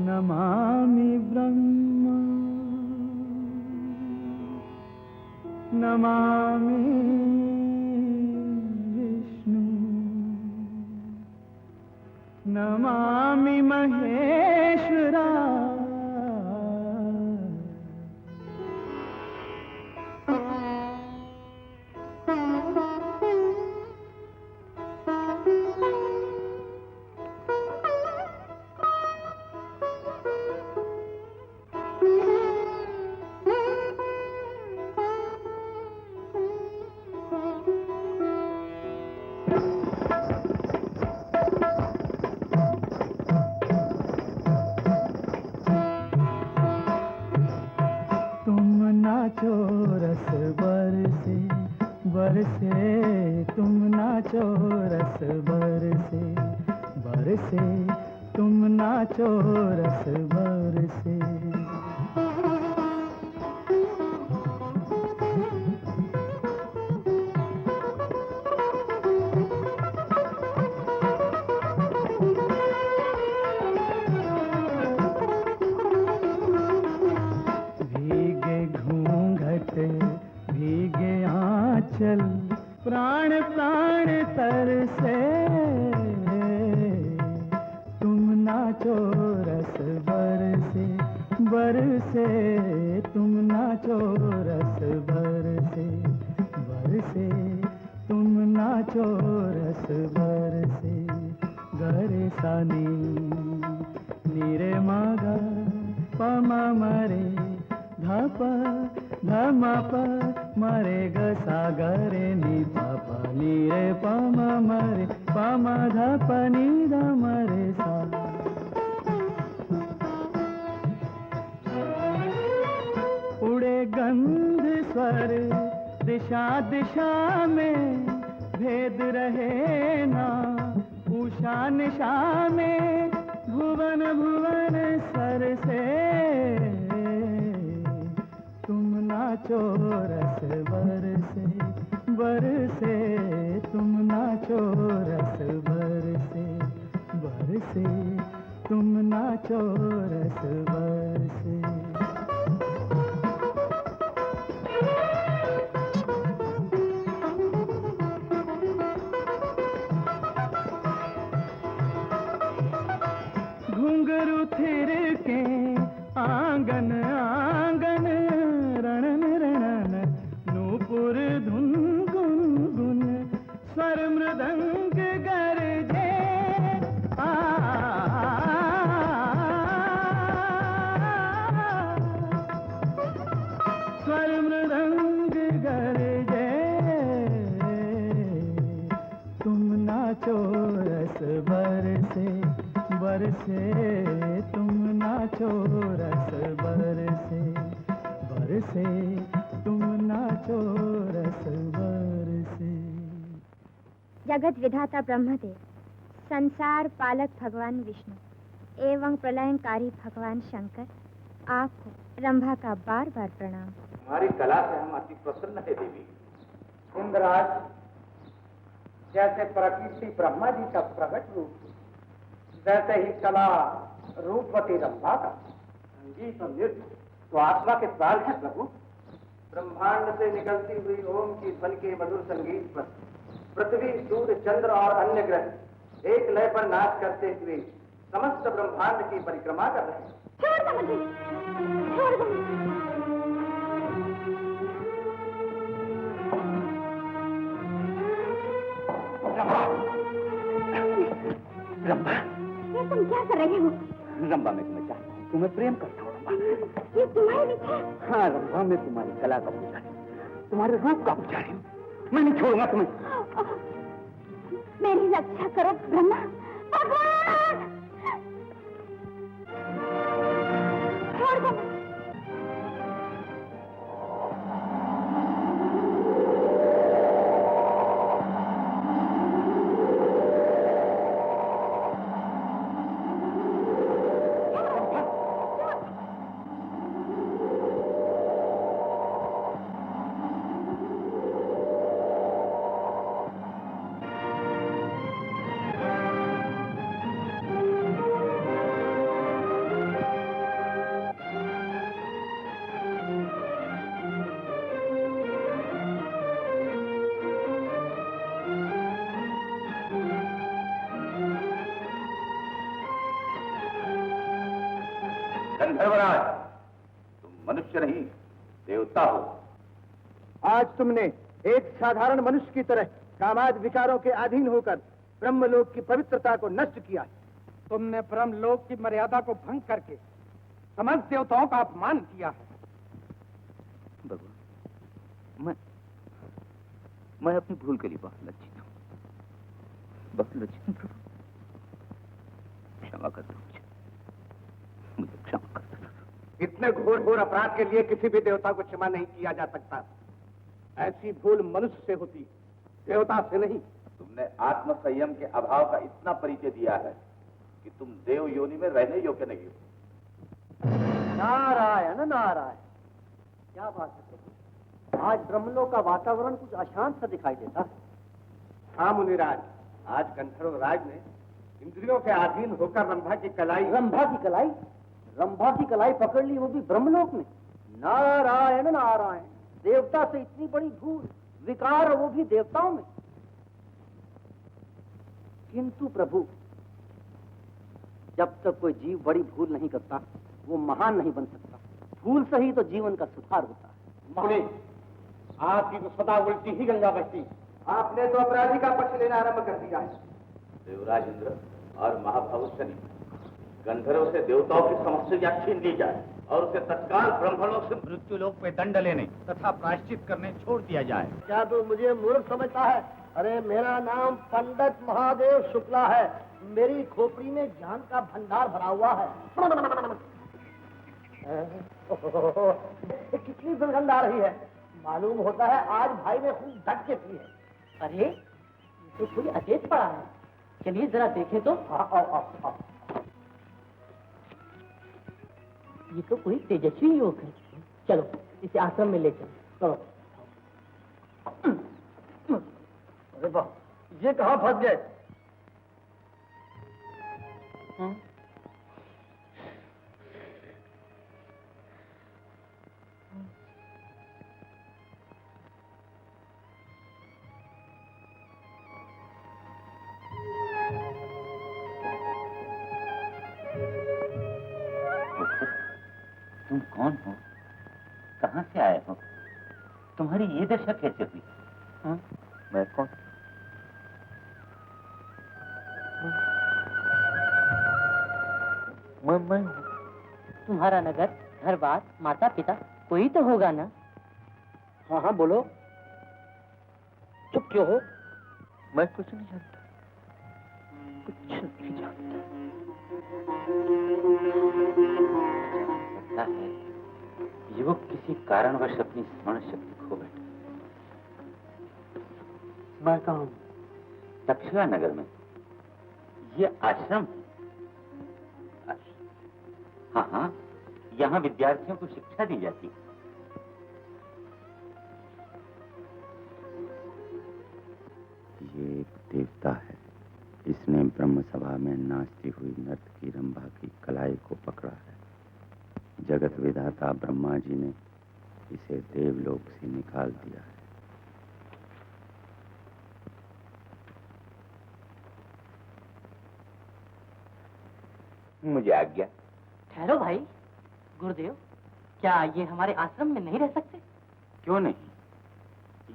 नमामि ब्रह्म नमामि विष्णु नमामि महेश्वरा नाचो रस बरसे बरसे तुम नाचो रस बरसे बरसे तुम नाचो रस बरसे भीगे आंचल प्राण प्राण तरसे तुम नाचो रस बरसे बरसे तुम नाचो रस बरसे बरसे तुम नाचो रस बरसे गरे सानी नीरे मागा पमा मरे धप धमप मरे ग सागरे नी पापा नी रे पम मरे पम धप नी ध मरे सा उड़े गंध स्वर दिशा दिशा में भेद रहे ना उषा निशा में भुवन भुवन सर से तुम नाचो रस बरसे बरसे तुम नाचो रस बरसे बरसे तुम नाचो रस बरसे घुंघरू थिर के आंगन आंगन रणन रणन नूपुर धुन गुन गुन स्वर मृदंग गरजे स्वर मृदंग गरजे तुम नाचो रस बरसे बरसे तुम नाचो रस बरसे बरसे तुम नाचो रस बरसे। जगत विधाता ब्रह्मदेव, संसार पालक भगवान विष्णु एवं प्रलयंकारी भगवान शंकर, आपको रंभा का बार बार प्रणाम। हमारी कला से हम अति प्रसन्न है देवी। इंद्राज, जैसे प्रकृति ब्रह्मा जी का प्रकट रूप, वैसे ही कला रूपवती रंभा का। संगीत और नृत्य तो आत्मा के प्राण है प्रभु। ब्रह्मांड से निकलती हुई ओम की ध्वनि के मधुर संगीत पर पृथ्वी, सूर्य, चंद्र और अन्य ग्रह एक लय पर नाच करते हुए समस्त ब्रह्मांड की परिक्रमा कर रहे हैं। छोड़ दो मुझे, छोड़ दो। रंभा, ये तुम क्या कर रहे हो? रंभा, मैं तुम्हें चाहता हूँ, तुम्हें प्रेम करता हूँ रंभा। ये तुम्हारी विचार? हाँ रंभा, मैं तुम्हारी कला का पुजारी हूँ, तुम्हारे रूप का पुजारी हूँ। मैं नहीं छोड़ूंगा तुम्हें। मेरी रक्षा करो ब्रह्मा, भगवान! छोड़ दो। गंधर्वराज, तुम मनुष्य नहीं देवता हो। आज तुमने एक साधारण मनुष्य की तरह कामाद विकारों के अधीन होकर ब्रह्मलोक की पवित्रता को नष्ट किया। तुमने ब्रह्मलोक की मर्यादा को भंग करके समस्त देवताओं का अपमान किया है। भगवान, मैं अपनी भूल के लिए बहुत लज्जित हूँ, बहुत लज्जित हूँ प्रभु। क्षमा कर दो मुझे क्षमा कर दो। इतने घोर घोर अपराध के लिए किसी भी देवता को क्षमा नहीं किया जा सकता। ऐसी भूल मनुष्य से होती, देवता से नहीं। तुमने आत्म संयम के अभाव का इतना परिचय दिया है कि तुम देव योनि में रहने योग्य नहीं हो। नारायण नारायण, क्या बात है प्रभु, आज ब्रह्मलोक का वातावरण कुछ अशांत सा दिखाई देता है। हाँ मुनिराज, आज गंधर्व राज ने इंद्रियों के अधीन होकर रंभा की कलाई रंभा की कलाई पकड़ ली, वो भी ब्रह्मलोक में। नारायण नारायण, देवता से इतनी बड़ी भूल, विकार वो भी देवताओं में। किंतु प्रभु, जब तक कोई जीव बड़ी भूल नहीं करता वो महान नहीं बन सकता। भूल से ही तो जीवन का सुधार होता है। मुनि, आपकी तो सदा उल्टी ही गंगा बहती। आपने तो अपराधी का पक्ष लेना आरंभ कर दिया है। देवराज इंद्र और महाभाव शनि, गंधर्व से देवताओं की समस्या छीन ली जाए और उसे तत्काल ब्रह्मलोक से मृत्युलोक पे दंड लेने तथा प्रायश्चित करने छोड़ दिया जाए। क्या तू मुझे मूर्ख समझता है? अरे मेरा नाम पंडित महादेव शुक्ला है। मेरी खोपड़ी में ज्ञान का भंडार भरा हुआ है। कितनी दुर्गंध आ रही है। मालूम होता है आज भाई ने खूब धक के पी है। अरे ये तो कोई अचेत पड़ा है, चलिए जरा देखें तो। आओ। ये तो कोई तेजस्वी युवक है। चलो इसे आश्रम में ले चलो। अरे वाह, ये कहाँ फंस गए? तुम कौन हो? कहाँ से आए हो? तुम्हारी ये दशा कैसे हुई? मैं कौन? मैं तुम्हारा नगर, घर बार, माता पिता कोई तो होगा ना? हाँ बोलो। चुप क्यों हो? मैं कुछ नहीं जानता, कुछ नहीं जानता। लगता है युवक किसी कारणवश अपनी स्मरण शक्ति खो बैठा। मैं कहाँ हूँ? तक्षशिला नगर में ये आश्रम है। हाँ, यहाँ विद्यार्थियों को शिक्षा दी जाती है। ये एक देवता है, इसने ब्रह्म सभा में नाचती हुई नर्तकी रंभा की कलाई को पकड़ा है। जगत विधाता ब्रह्मा जी ने इसे देवलोक से निकाल दिया है। मुझे आज्ञा। ठहरो भाई। गुरुदेव, क्या ये हमारे आश्रम में नहीं रह सकते? क्यों नहीं,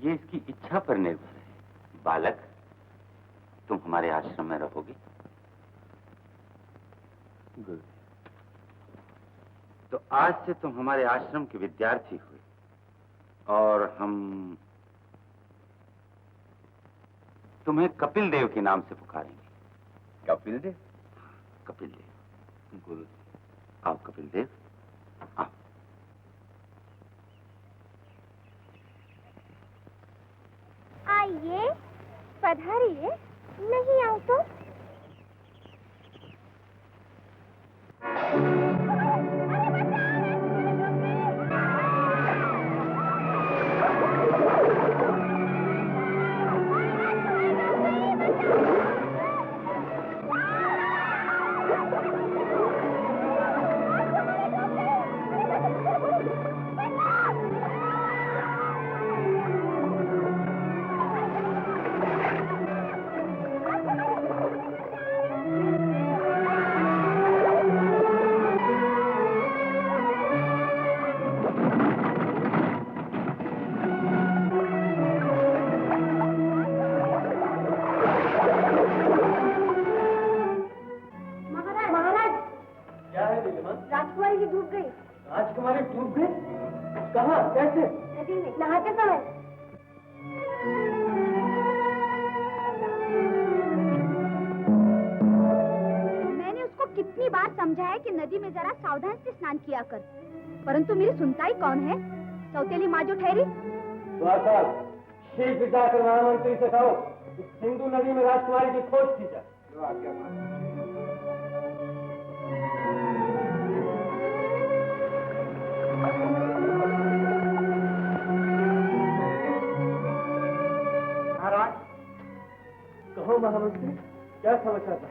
ये इसकी इच्छा पर निर्भर है। बालक, तुम हमारे आश्रम में रहोगे? गुरु, तो आज से तुम हमारे आश्रम के विद्यार्थी हुए और हम तुम्हें कपिल देव के नाम से पुकारेंगे। कपिल देव? कपिल देव। गुरु, आओ कपिल देव, आओ। आइए, पधारिए। नहीं आओ तो? राजकुमारी जी डूब गई। राजकुमारी डूब गई? कहाँ, कैसे? नदी में नहाते समय। मैंने उसको कितनी बार समझाया कि नदी में जरा सावधान से स्नान किया कर, परंतु मेरी सुनता ही कौन है? सौतेली माँ जो ठहरी। शीघ्र जाकर महामंत्री से कहो सिंधु नदी में राजकुमारी की खोज की जाए। महाराज। कहो महामंत्री, क्या समाचार था?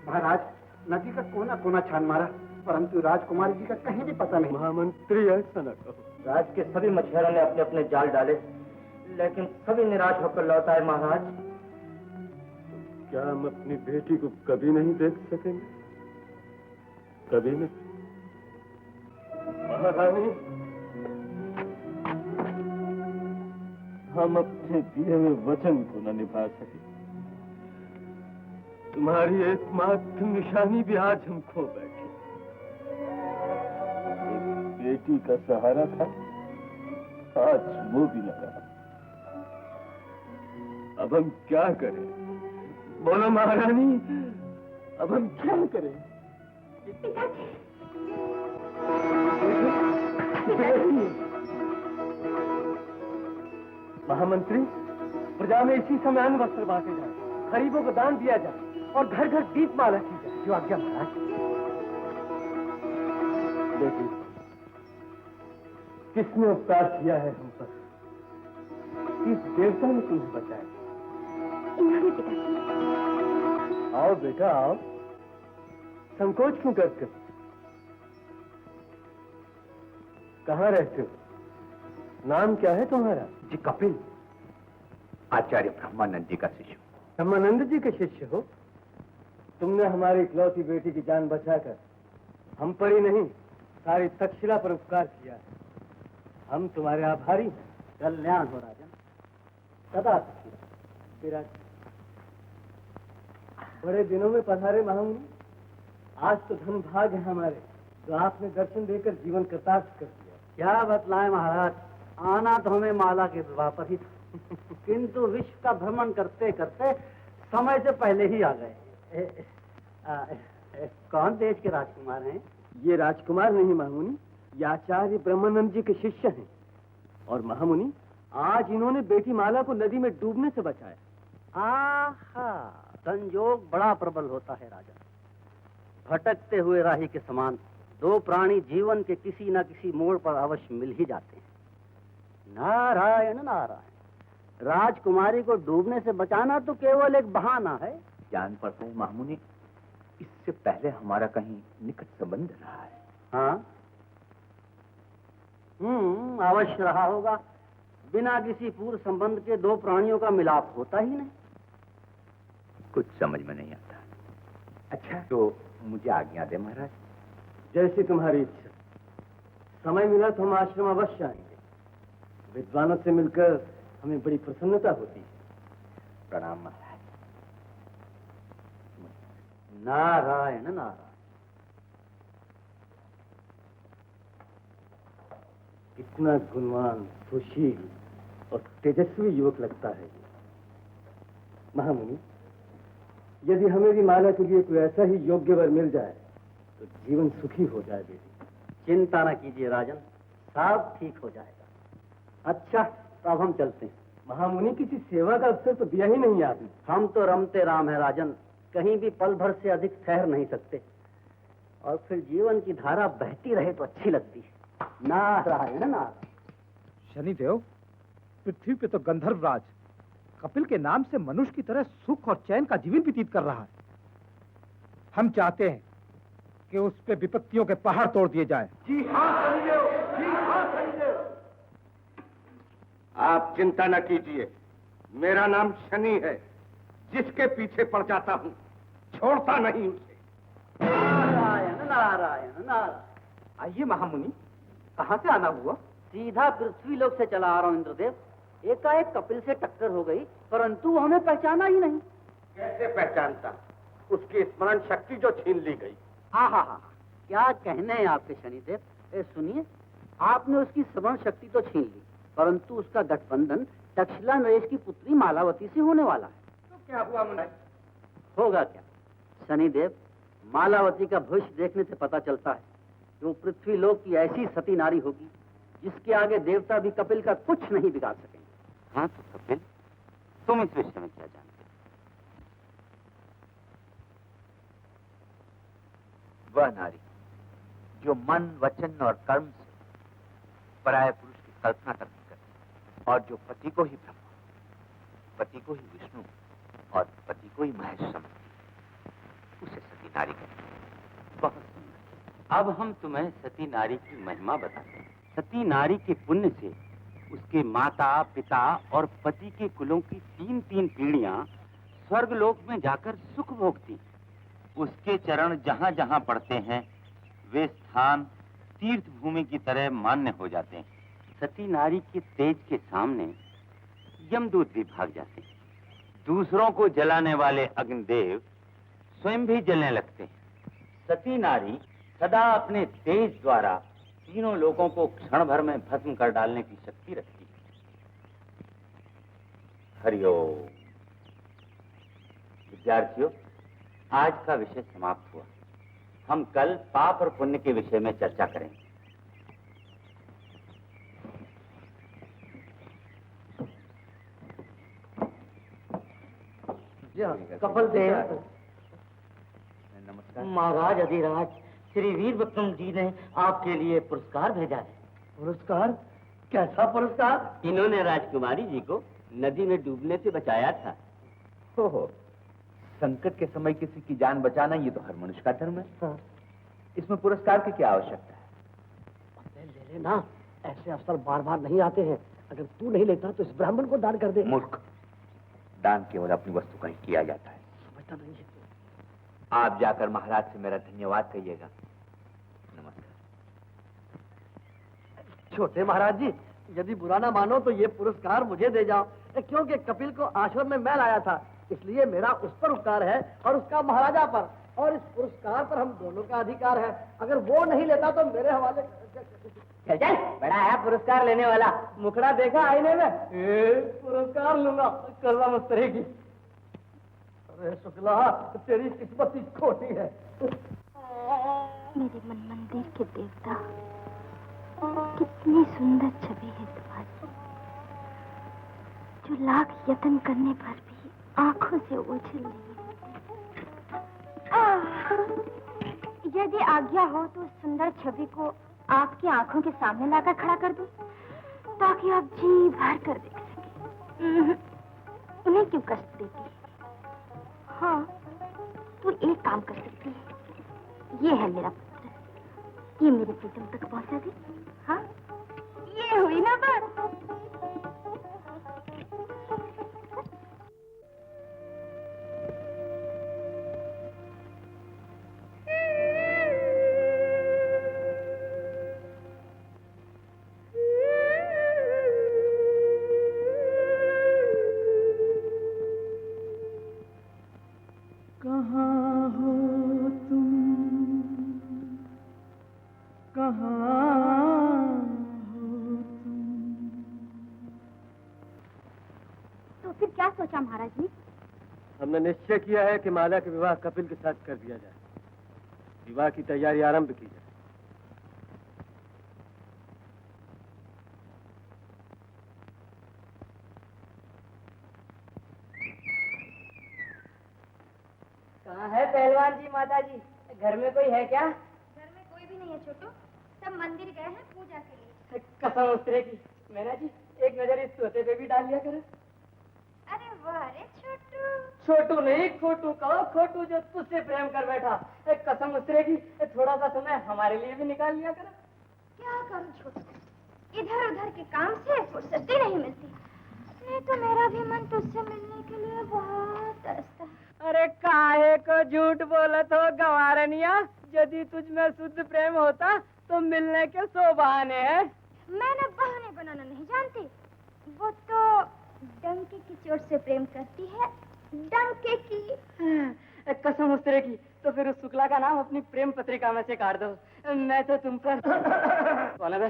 महाराज, नदी का कोना कोना छान मारा, परंतु राजकुमारी जी का कहीं भी पता नहीं। महामंत्री, ऐसा न कहो। राज के सभी मछुआरों ने अपने अपने जाल डाले, लेकिन सभी निराश होकर लौट आए महाराज। क्या हम अपनी बेटी को कभी नहीं देख सकेंगे? कभी नहीं। महारानी, हम अपने दिए हुए वचन को न निभा सके। तुम्हारी एकमात्र निशानी भी आज हम खो बैठे। एक बेटी का सहारा था, आज वो भी न रहा। अब हम क्या करें? बोलो महारानी, अब हम क्या करें? महामंत्री, प्रजा में इसी समय अन्न वस्त्र बांटे जाए, गरीबों को दान दिया जाए और घर घर दीपमाला की जाए। जो आज्ञा महाराज। देखिए, किसने उपकार किया है हम पर? किस देवता ने तुम्हें बचाया? इन्होंने पिताजी। आओ बेटा, आओ। संकोच क्यों करते हो? कहाँ रहते हो? नाम क्या है तुम्हारा? जी कपिल, आचार्य ब्रह्मानंद जी का शिष्य। ब्रह्मानंद जी के शिष्य हो? तुमने हमारी इकलौती बेटी की जान बचाकर हम पर ही नहीं, सारी तक्षशिला पर उपकार किया है। हम तुम्हारे आभारी हैं। कल्याण हो राजन, सदा सुखी रहो। विराट, बड़े दिनों में पधारे महामुनि। आज तो धन भाग है हमारे, जो आपने दर्शन देकर जीवन कृतार्थ कर दिया। क्या बतलाएं महाराज, आना तो हमें माला के विवाह पर ही था, किंतु विश्व का भ्रमण करते करते समय से पहले ही आ गए। कौन देश के राजकुमार हैं? ये राजकुमार नहीं महामुनि, ये आचार्य ब्रह्मानंद जी के शिष्य हैं। और महामुनि, आज इन्होंने बेटी माला को नदी में डूबने से बचाया। आहा, संयोग बड़ा प्रबल होता है राजा। भटकते हुए राही के समान दो प्राणी जीवन के किसी न किसी मोड़ पर अवश्य मिल ही जाते हैं। नारायण नारायण, राजकुमारी को डूबने से बचाना तो केवल एक बहाना है। जान पड़ता है महामुनि, इससे पहले हमारा कहीं निकट संबंध रहा है। हाँ, अवश्य रहा होगा। बिना किसी पूर्व संबंध के दो प्राणियों का मिलाप होता ही नहीं। कुछ समझ में नहीं आता। अच्छा, तो मुझे आज्ञा दे महाराज। जैसी तुम्हारी इच्छा। समय मिला तो हम आश्रम अवश्य आएंगे। विद्वानों से मिलकर हमें बड़ी प्रसन्नता होती है। प्रणाम महाराज। नारायण नारायण। इतना गुणवान, सुशील और तेजस्वी युवक लगता है ये। महामुनि, यदि हमें भी माला के लिए कोई ऐसा ही योग्य वर मिल जाए तो जीवन सुखी हो जाए बेटी। चिंता न कीजिए राजन, सब ठीक हो जाएगा। अच्छा, तो अब हम चलते हैं। महामुनि, किसी सेवा का अवसर तो दिया ही नहीं आपने। हम तो रमते राम है राजन, कहीं भी पल भर से अधिक ठहर नहीं सकते। और फिर जीवन की धारा बहती रहे तो अच्छी लगती है। नारायण नारायण। शनिदेव, पृथ्वी पे तो गंधर्व राज कपिल के नाम से मनुष्य की तरह सुख और चैन का जीवन व्यतीत कर रहा है। हम चाहते हैं कि उस पे विपत्तियों के पहाड़ तोड़ दिए जाएं। जी हाँ शनिदेव, जी हाँ शनिदेव। आप चिंता न कीजिए, मेरा नाम शनि है। जिसके पीछे पड़ जाता हूँ छोड़ता नहीं उसे। नारायण नारायण नारायण। आइए महामुनि, कहाँ से आना हुआ? सीधा पृथ्वी लोक से चला आ रहा हूँ इंद्रदेव। एकाएक कपिल से टक्कर हो गई, परंतु हमें पहचाना ही नहीं। कैसे पहचानता? उसकी स्मरण शक्ति जो छीन ली गई। हाँ, क्या कहने हैं आपके शनिदेव। सुनिए, आपने उसकी श्रवण शक्ति तो छीन ली, परंतु उसका गठबंधन तक्षशिला नरेश की पुत्री मालावती से होने वाला है। तो क्या हुआ मुन्ना? होगा क्या शनिदेव, मालावती का भविष्य देखने से पता चलता है कि वो पृथ्वी लोक की ऐसी सती नारी होगी जिसके आगे देवता भी कपिल का कुछ नहीं बिगाड़ सकेंगे। हाँ तो कपिल, तुम इस विषय में क्या जानते हो? वह नारी जो मन, वचन और कर्म से पराये पुरुष की कल्पना करती करती और जो पति को ही ब्रह्मा, पति को ही विष्णु और पति को ही महेश समझती, उसे सती नारी कहते हैं। बहुत सुंदर। अब हम तुम्हें सती नारी की महिमा बताते हैं। सती नारी के पुण्य से उसके माता, पिता और पति के कुलों की 3-3 पीढ़ियां स्वर्गलोक में जाकर सुख भोगती। उसके चरण जहां जहां पड़ते हैं वे स्थान तीर्थ भूमि की तरह मान्य हो जाते हैं। सती नारी के तेज के सामने यमदूत भी भाग जाते हैं। दूसरों को जलाने वाले अग्निदेव स्वयं भी जलने लगते हैं। सती नारी सदा अपने तेज द्वारा तीनों लोगों को क्षण भर में भस्म कर डालने की शक्ति रखती है। हरिओम। विद्यार्थियों, आज का विषय समाप्त हुआ। हम कल पाप और पुण्य के विषय में चर्चा करेंगे। कपिल देव। नमस्कार महाराज अधिराज श्री वीर विक्रम जी ने आपके लिए पुरस्कार भेजा है। पुरस्कार? कैसा पुरस्कार? इन्होंने राजकुमारी जी को नदी में डूबने से बचाया था। हो, संकट के समय किसी की जान बचाना ये तो हर मनुष्य का धर्म है। हाँ। इसमें पुरस्कार की क्या आवश्यकता है? ले लेना, ऐसे अवसर बार बार नहीं आते हैं। अगर तू नहीं लेता तो इस ब्राह्मण को दान कर दे। मूर्ख, दान केवल अपनी वस्तु का ही किया जाता है। समझता नहीं है। आप जाकर महाराज से मेरा धन्यवाद कहिएगा। नमस्कार। छोटे महाराज जी, यदि बुरा ना मानो तो ये पुरस्कार मुझे दे जाओ, क्योंकि कपिल को आश्रम में मैं लाया था, इसलिए मेरा उस पर उपकार है और उसका महाराजा पर, और इस पुरस्कार पर हम दोनों का अधिकार है। अगर वो नहीं लेता तो मेरे हवाले। चल चल, बड़ा है पुरस्कार लेने वाला। मुखड़ा देखा आईने में? पुरस्कार लूंगा, कर्जा मत रहेगी। अरे शुक्ला, तेरी किस्मत ही खोटी है। मेरे मन मंदिर के देवता, कितनी सुंदर छवि है तुम्हारी, जो लाख यत्न करने पर भी आंखों से ओझल नहीं होती। यदि आज्ञा हो तो उस सुंदर छवि को आपकी आंखों के सामने लाकर खड़ा कर दूं, ताकि आप जी भर कर देख सकें। उन्हें क्यों कष्ट देती है? हाँ, तू एक काम कर सकती है। ये है मेरा पुत्र, ये मेरे प्रीतम तक पहुंचा दे। हाँ, ये हुई ना बात। कहाँ हो तुम, कहाँ हो तुम? तो फिर क्या सोचा महाराज ने? हमने निश्चय किया है कि माला का विवाह कपिल के साथ कर दिया जाए। विवाह की तैयारी आरंभ की जाए। कहाँ है पहलवान जी, माता जी? घर में कोई है क्या? घर में कोई भी नहीं है छोटू, सब मंदिर गए हैं पूजा के लिए। कसम उतरे की। मैना जी, एक नजर इस तोते पे भी डाल लिया करे। अरे वाह रे छोटू। छोटू नहीं, खोटू कहो। खोटू जो तुझसे प्रेम कर बैठा। कसम उतरेगी, थोड़ा सा समय हमारे लिए भी निकाल लिया करे। क्या करूं छोटू, इधर उधर के काम से फुर्सत ही नहीं मिलती। नहीं तो मेरा भी मन तुझसे मिलने के लिए बहुत तरसता है। अरे काहे को झूठ बोलत हो गवारनिया? यदि तुझ में शुद्ध प्रेम होता तो मिलने के 100 बहाने हैं। मैं ना बहाने बनाना नहीं जानती। वो तो डंके की चोट से प्रेम करती है, डंके की। कसम उतरेगी, तो फिर उस शुक्ला का नाम अपनी प्रेम पत्रिका में से काट दो। मैं तो तुम पर कौन है बे?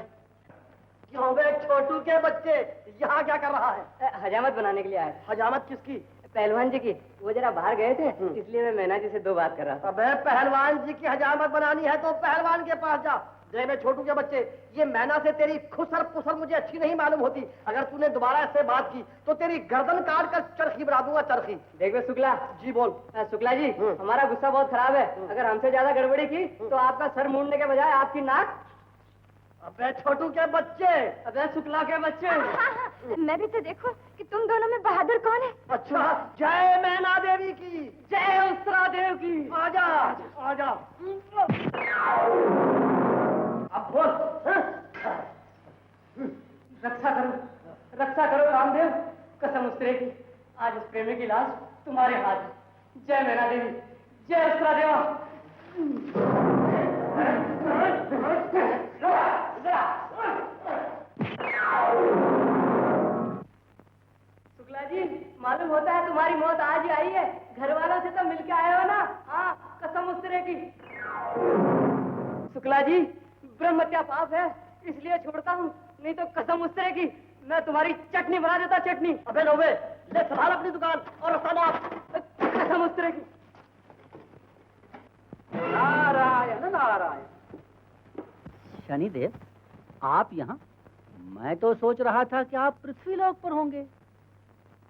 क्यों बे छोटू के बच्चे, यहाँ क्या कर रहा है? हजामत बनाने के लिए आया। हजामत किसकी? पहलवान जी की। वो जरा बाहर गए थे, इसलिए मैं मैना जी से 2 बात कर रहा था। अबे पहलवान जी की हजामत बनानी है तो पहलवान के पास जा। जय में छोटू के बच्चे, ये मैना से तेरी खुसर पुसर मुझे अच्छी नहीं मालूम होती। अगर तूने दोबारा इससे बात की तो तेरी गर्दन काट कर चरखी बना दूंगा, चरखी। देख बे शुक्ला जी बोल। शुक्ला जी, हमारा गुस्सा बहुत खराब है। अगर हमसे ज्यादा गड़बड़ी की तो आपका सर मूंडने के बजाय आपकी नाक। अबे छोटू के बच्चे, अबे शुक्ला के बच्चे। मैं भी तो देखो कि तुम दोनों में बहादुर कौन है। अच्छा, जय मैना देवी की, जय उस्तरा देव की। आजा आजा। अब बोल। रक्षा करो रामदेव, कसम उस्तरे की। आज इस प्रेमी की लाश तुम्हारे हाथ है। जय मैना देवी, जय उस्तरा देवा। शुक्ला जी, मालूम होता है तुम्हारी मौत आज ही आई है। घर वालों से तो मिलके आए हो ना? हाँ, कसम उस्तरे की। शुक्ला जी, ब्रह्म हत्या पाप है, इसलिए छोड़ता हूँ, नहीं तो कसम उस्तरे की मैं तुम्हारी चटनी बना देता, चटनी। अबे नौवे, ले संभाल अपनी दुकान और रस्ता कसम उस्तरे की। नारायण नारायण। शनिदेव, आप यहाँ? मैं तो सोच रहा था कि आप पृथ्वीलोक पर होंगे।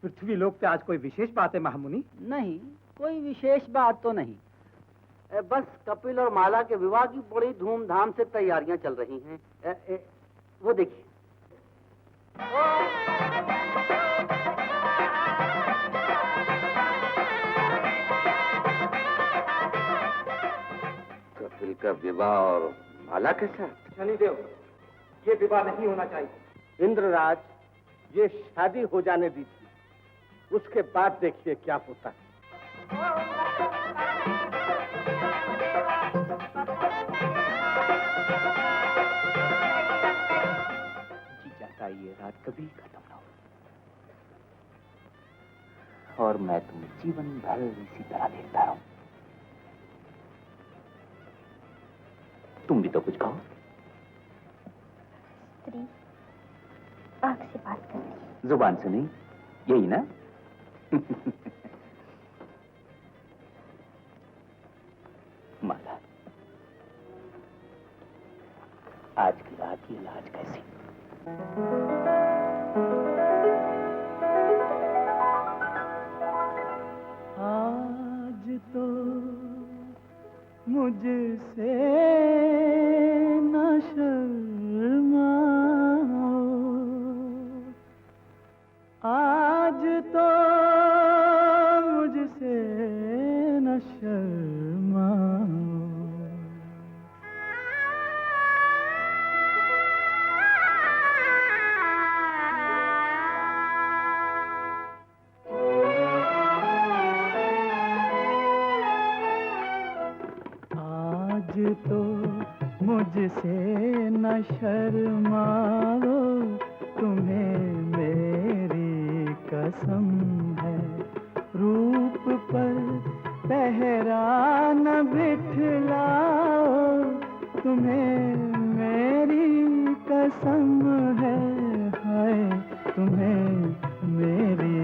पृथ्वीलोक पे आज कोई विशेष बात है महामुनि? नहीं, कोई विशेष बात तो नहीं। बस कपिल और माला के विवाह की बड़ी धूमधाम से तैयारियां चल रही हैं। वो देखिए। कपिल का विवाह और माला के साथ? शनिदेव, ये विवाह नहीं होना चाहिए। इंद्रराज, ये शादी हो जाने दीजिए, उसके बाद देखिए क्या होता है। जी चाहता ये रात कभी खत्म ना हो और मैं तुम्हें जीवन भर इसी तरह देखता रहूं। तुम भी तो कुछ कहो। स्त्री आंख से बात कर रही है। जुबान से नहीं, यही ना? माला, आज की रात की इलाज कैसी? आज तो मुझसे न शर्माओ, आज तो मुझसे न शर्माओ। आज तो मुझसे न शर्माओ, तुम्हें मेरी कसम है। रूप पर पहरा न बिठलाओ, तुम्हें मेरी कसम है। हाय, तुम्हें मेरी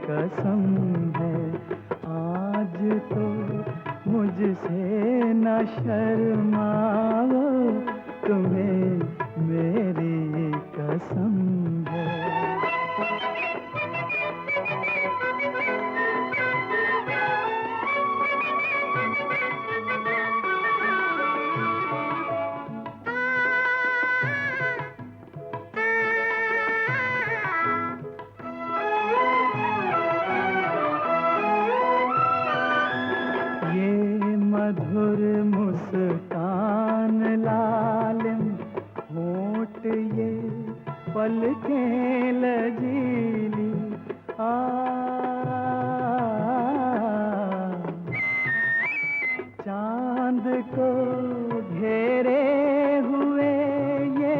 कसम है। आज तो मुझसे न शर्माओ, तुम्हें मेरी कसम है। ये मधुर मुस्कान लालिम होठ, ये पलकें लजीली, चांद को घेरे हुए ये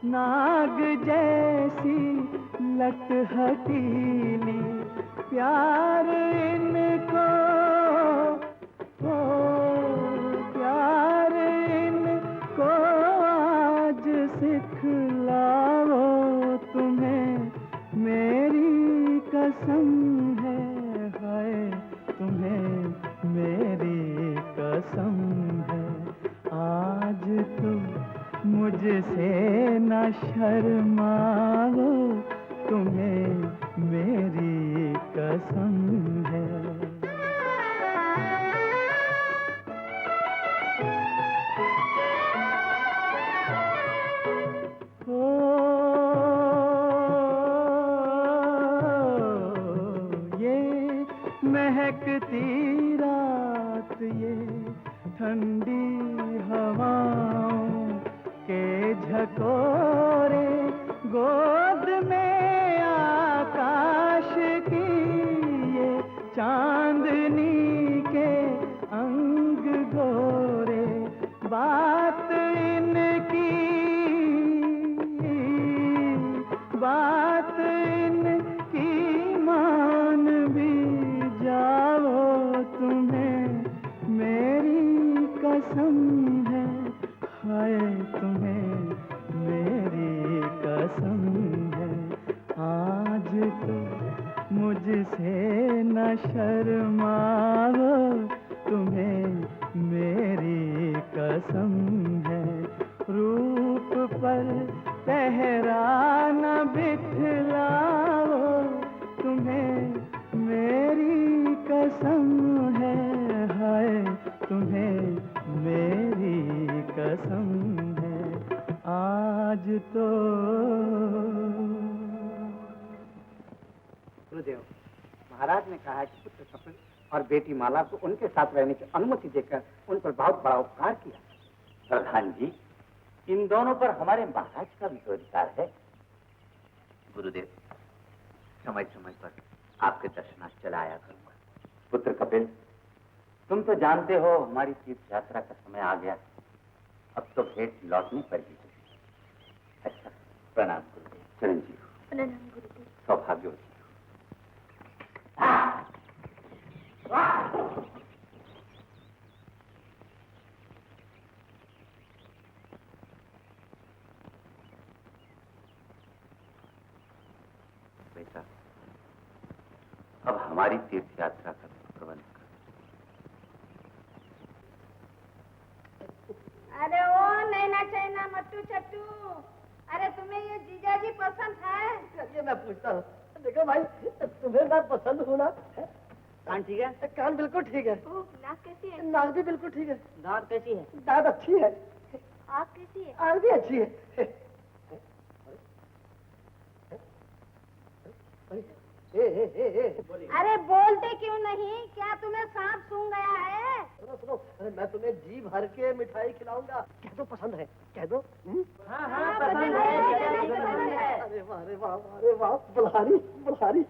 नाग जैसी लट हटीली, प्यार इनको हो आज तो मुझसे न शर्माओ, तुम्हें मेरी कसम है। महकती रात, ये ठंडी हवाओं के झकोरे, गोद में आकाश की ये चांदनी के अंग गोरे, बात इनकी मान भी जाओ, तुम्हें मेरी कसम है, हाय तुम्हें मेरी कसम है। आज तो मुझसे न शर्माओ, तुम्हें मेरी कसम है। रूप पर पहरा न बिठलाओ, तुम्हें मेरी कसम है, हाय तुम्हें मेरी कसम है। आज तो गुरुदेव, महाराज ने कहा है कि पुत्र कपिल और बेटी माला को उनके साथ रहने की अनुमति देकर उन पर बहुत बड़ा उपकार किया। प्रधान जी, इन दोनों पर हमारे महाराज का भी तो अधिकार है। गुरुदेव, समय समय पर आपके दर्शनार्थ चला आया करूंगा। पुत्र कपिल, तुम तो जानते हो हमारी तीर्थ यात्रा का समय आ गया, अब तो भेंट लौटने पर ही है। अच्छा, प्रणाम गुरुदेव। चिरंजीव। प्रणाम गुरुदेव। सौभाग्यवती। बेटा, अब हमारी तीर्थ यात्रा का प्रबंध कर। अरे ओ नैना चैना मट्टू चट्टू, अरे तुम्हें ये जीजाजी पसंद है? चलिए मैं पूछता हूँ। देखो भाई, तुम्हें मैं पसंद हूँ ना? कान ठीक है? कान बिल्कुल ठीक है। नाक कैसी है? नाक भी बिल्कुल ठीक है। दांत कैसी है? दांत अच्छी है। आँख कैसी है? आँख भी अच्छी है। अरे बोलते क्यों नहीं? क्या तुम्हें सांप सूंघ गया है? सुनो सुनो, अरे मैं तुम्हें जी भर के मिठाई खिलाऊंगा। कह दो पसंद है, कह दो। हाँ हाँ पसंद है। अरे वाह, अरे वाह, अरे वाह, बुल्हारी बुल्हारी।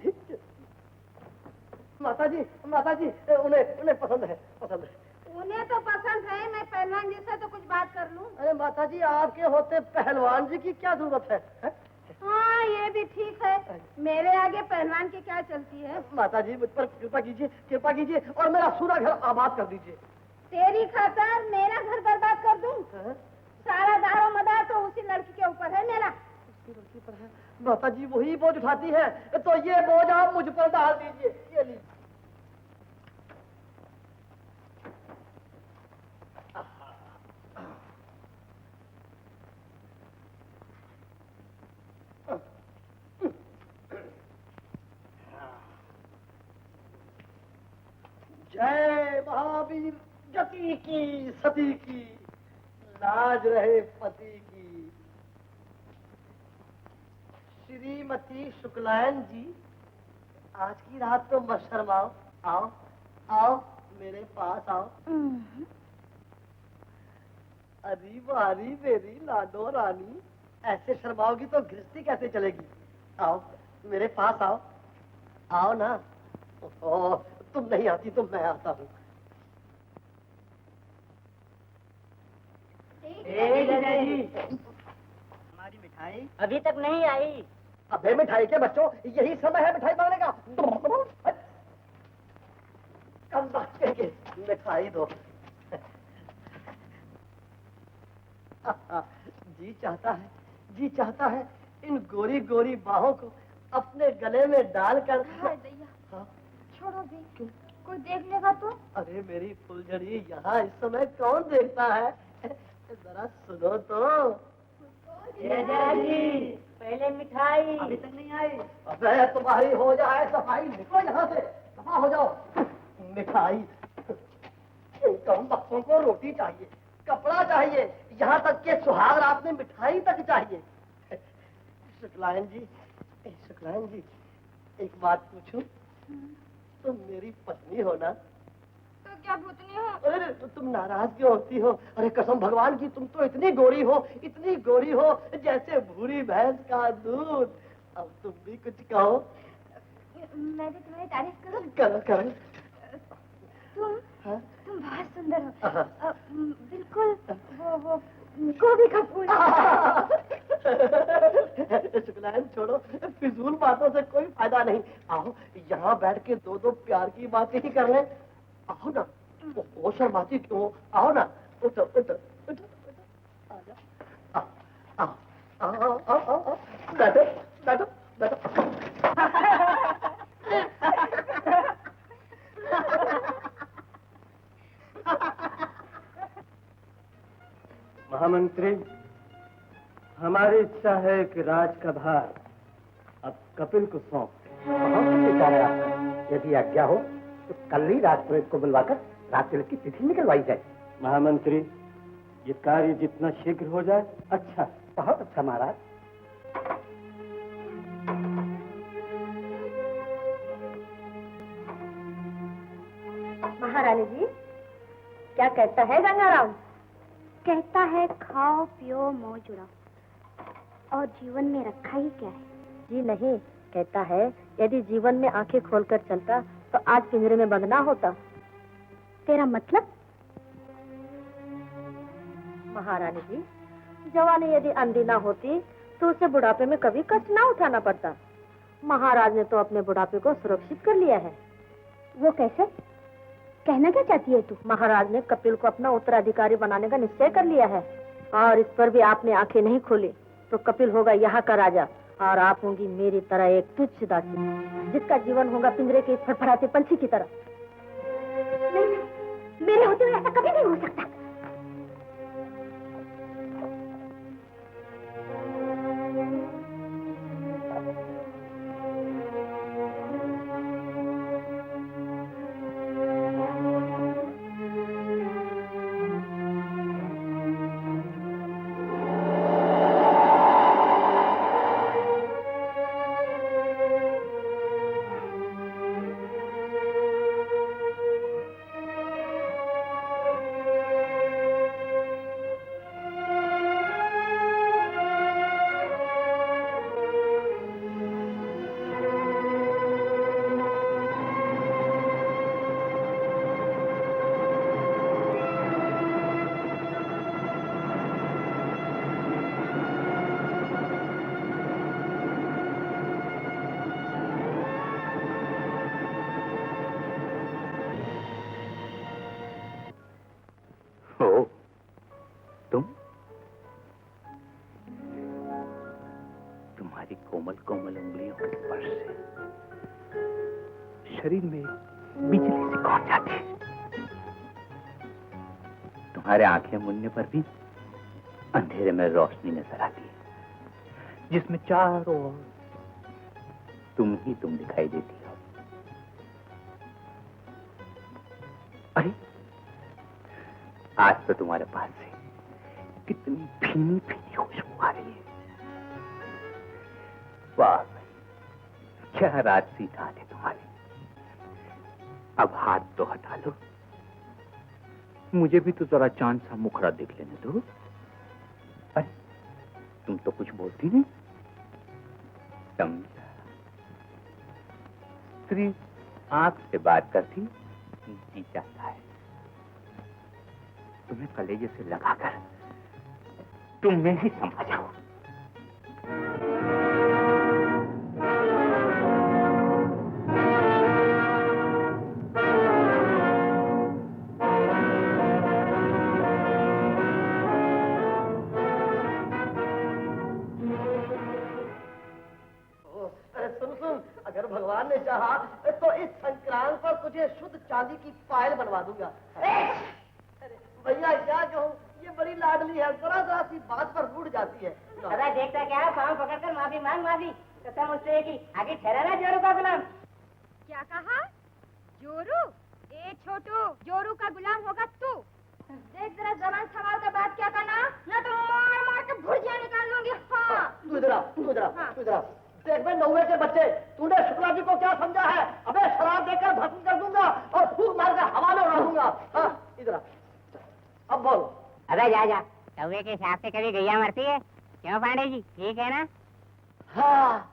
माता जी उन्हें पसंद है, पसंद है। उन्हें तो पसंद है, मैं पहलवान जी से तो कुछ बात कर लूं। अरे माता जी, आपके होते पहलवान जी की क्या जरूरत है? हाँ ये भी ठीक है, मेरे आगे पहलवान की क्या चलती है? माता जी मुझ पर कृपा कीजिए और मेरा सूरा घर आबाद कर दीजिए। तेरी खातर मेरा घर बर्बाद कर दूं? सारा दारो मदार तो उसी लड़की के ऊपर है मेरा। उसकी लड़की पर है? माता जी वही बोझ उठाती है, तो ये बोझ आप मुझ पर डाल दीजिए। ये लीजिए। जय महावीर गति की सती की, लाज रहे पति की। श्रीमती शुक्लायन जी, आज की रात तो मत शर्माओ, आओ आओ मेरे पास आओ। अरे वारी मेरी लाडो रानी, ऐसे शर्माओगी तो गृहस्थी कैसे चलेगी? आओ मेरे पास आओ, आओ ना। ओ, तुम नहीं आती तो मैं आता हूँ। हमारी मिठाई अभी तक नहीं आई। अबे मिठाई के बच्चों, यही समय है मिठाई मांगने का। कम बात के मिठाई दो। जी चाहता है इन गोरी गोरी बाहों को अपने गले में डालकर। हाँ? छोड़ो भी, कोई देख लेगा तो? अरे मेरी फुलझड़ी, यहाँ इस समय कौन देखता है? जरा सुनो तो। जी पहले मिठाई। अभी तक नहीं आई। अबे तुम्हारी हो जाए सफाई, निकलो यहाँ से, सफा हो जाओ। मिठाई, कम बच्चों को रोटी चाहिए, कपड़ा चाहिए, यहाँ तक के सुहाग रात में मिठाई तक चाहिए। शुक्लायन जी, शुक्लायन जी, एक बात पूछूं? तुम मेरी पत्नी हो ना? तो क्या भूतनी हो? अरे तो तुम नाराज क्यों होती हो? अरे कसम भगवान की, तुम तो इतनी गोरी हो, इतनी गोरी हो, जैसे भूरी भैंस का दूध। अब तुम भी कुछ कहो। मैं भी तुम्हारी तारीफ करूं? करो करो। तुम बहुत सुंदर हो। बिल्कुल वो गोभी का फूल। शुक्लायन छोड़ो, फिजूल बातों से कोई फायदा नहीं। आओ यहाँ बैठ के दो दो प्यार की बातें ही कर लें। आओ ना, वो शर्माती क्यों? आओ ना, उठो उठो उठो, आ जाओ, आओ आओ आओ आओ आओ, बैठो बैठो बैठो। महामंत्री, हमारी इच्छा है कि राज का भार अब कपिल को सौंप दें। बहुत विचार है आपका। यदि आज्ञा हो तो कल ही राजपुरोहित को बुलवाकर राज तिलक की तिथि निकलवाई जाए। महामंत्री, ये कार्य जितना शीघ्र हो जाए अच्छा। बहुत अच्छा महाराज। महारानी जी, क्या कहता है गंगाराम? कहता है खाओ पियो मौज उड़ाओ, और जीवन में रखा ही क्या है? जी नहीं, कहता है यदि जीवन में आंखें खोलकर चलता तो आज पिंजरे में बंद ना होता। तेरा मतलब? महारानी जी, जवानी यदि अंधी ना होती तो उसे बुढ़ापे में कभी कष्ट ना उठाना पड़ता। महाराज ने तो अपने बुढ़ापे को सुरक्षित कर लिया है। वो कैसे? कहना क्या चाहती है तू? महाराज ने कपिल को अपना उत्तराधिकारी बनाने का निश्चय कर लिया है, और इस पर भी आपने आंखें नहीं खोली तो कपिल होगा यहाँ का राजा, और आप होंगी मेरी तरह एक तुच्छ दासी, जिसका जीवन होगा पिंजरे के फड़फड़ाते पंछी की तरह। नहीं, मेरे होते हुए ऐसा कभी नहीं हो सकता। तुम्हारी कोमल कोमल उंगलियों के स्पर्श से शरीर में बिजली सी कौन जाती है। तुम्हारे आंखें मुनने पर भी अंधेरे में रोशनी नजर आती है, जिसमें चारों ओर तुम ही तुम दिखाई देती हो। अरे आज तो तुम्हारे पास से कितनी भीनी भीनी खुशबू आ रही है। वाह, क्या रात सी रात है तुम्हारी। अब हाथ तो हटा लो, मुझे भी तो जरा चांद सा मुखड़ा देख लेने दो। अरे तुम तो कुछ बोलती नहीं। समझा, स्त्री आंख से बात करती जी चाहता है। तुम्हें कलेजे से लगाकर तुम में ही समा जाओ। अगर भगवान ने चाहा तो इस संक्रांत पर तुझे शुद्ध चांदी की पायल बनवा दूंगा। अरे भैया क्या कहूँ, ये बड़ी लाड पागली है, जरा जरा सी बात पर रूठ जाती है। अरे देखता क्या, पाँव पकड़कर माफी मांग माफी। कसम उससे की आगे ठहराना जोरू का गुलाम। क्या कहा? जोरू? ए छोटू, जोरू का गुलाम होगा तू। देख जरा जबान संभाल कर बात क्या करना, ना तो मार मार के भुर्जिया निकाल लूंगी। हाँ तू इधर आ, तू इधर आ, तू इधर आ। देख मैं नौवे के बच्चे, तूने शुक्ला जी को क्या समझा है? अबे शराब देकर भस्म कर दूंगा और फूक मार कर हवा में उड़ा दूंगा। हाँ इधर आ, अब बोल। अबे जा जा, कौवे के हिसाब से कभी गैया मरती है? क्यों पांडे जी, ठीक है ना? हाँ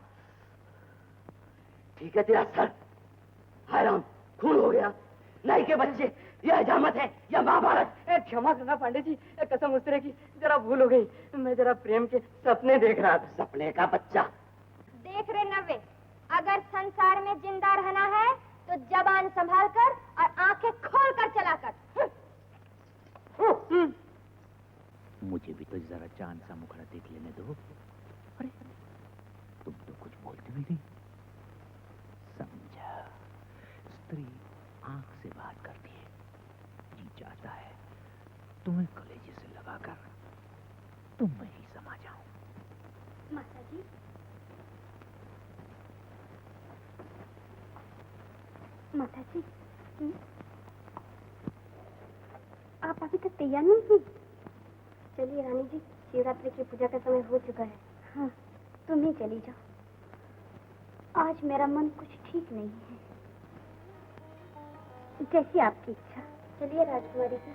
ठीक है तेरा सर। हाय राम, खून हो गया। नहीं के बच्चे, यह हजामत है, यह महाभारत। क्षमा करना पांडे जी, कसम उस तरह की जरा भूल हो गई। मैं जरा प्रेम के सपने देख रहा था। सपने का बच्चा। देख रहे नव्वे, अगर संसार में जिंदा रहना है तो जबान संभाल कर और आंखें खोल कर चला कर। मुझे भी तो जरा चांद सा मुखड़ा देख लेने दो। अरे तुम तो कुछ बोलते भी नहीं। समझा, स्त्री आंख से बात करती है। जी चाहता है तुम्हें कलेजे से लगाकर तुम में ही समा जाऊं। माता जी, माता जी, आप अभी तक तैयार नहीं हुई? चलिए रानी जी, शिवरात्रि की पूजा का समय हो चुका है। हाँ, तुम ही चली जाओ। आज मेरा मन कुछ ठीक नहीं है। जैसी आपकी इच्छा। चलिए राजकुमारी जी।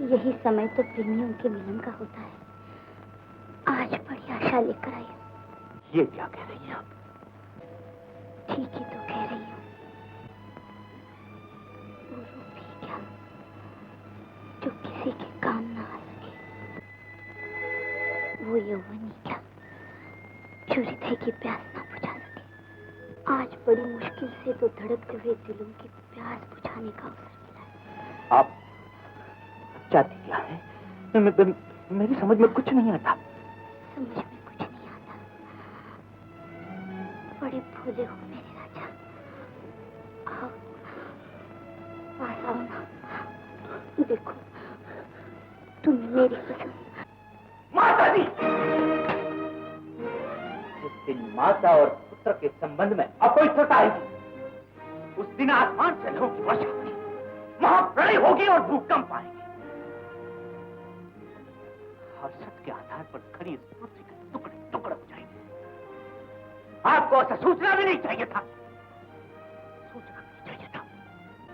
यही समय तो प्रेमियों के मिलन का होता है। आज बड़ी आशा लेकर आई हूँ। ये क्या कह रही हैं आप? ठीक ही तो कह रही हूँ। वो रूप भी क्या जो किसी के काम ना आ सके, वो यौवनी क्या जो हृदय की प्यास ना बुझा सके। आज बड़ी मुश्किल से तो धड़कते हुए दिलों की प्यास बुझाने का अवसर मिला है। आप चाहती क्या है? मेरी समझ में कुछ नहीं आता। समझ में कुछ नहीं आता। बड़े भोले हो मेरे राजा। आओ, पास आओ ना। देखो, तुम मेरी पसंद। माता जी, जिस दिन माता और पुत्र के संबंध में अपवित्रता आएगी, उस दिन आसमान से लहू की वर्षा होगी, महाप्रलय होगी और भूकंप आएंगे। और सत्य के आधार पर खड़ी इस पृथ्वी के टुकड़े टुकड़े हो जाएंगे। आपको ऐसा सोचना भी नहीं चाहिए था। सोचना भी नहीं चाहिए था।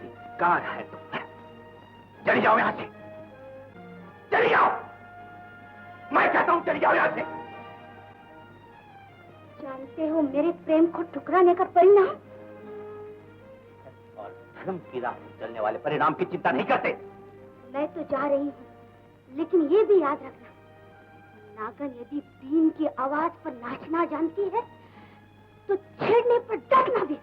धिक्कार है तुम पर। चली जाओ यहां से। चली जाओ। मैं कहता हूं चली जाओ यहां से। जानते हो मेरे प्रेम को ठुकराने का परिणाम? और धर्म की राह पर चलने वाले परिणाम की चिंता नहीं करते। मैं तो जा रही हूँ, लेकिन ये भी याद रखना, नागन यदि बीन की आवाज पर नाचना जानती है तो छेड़ने पर डरना भी।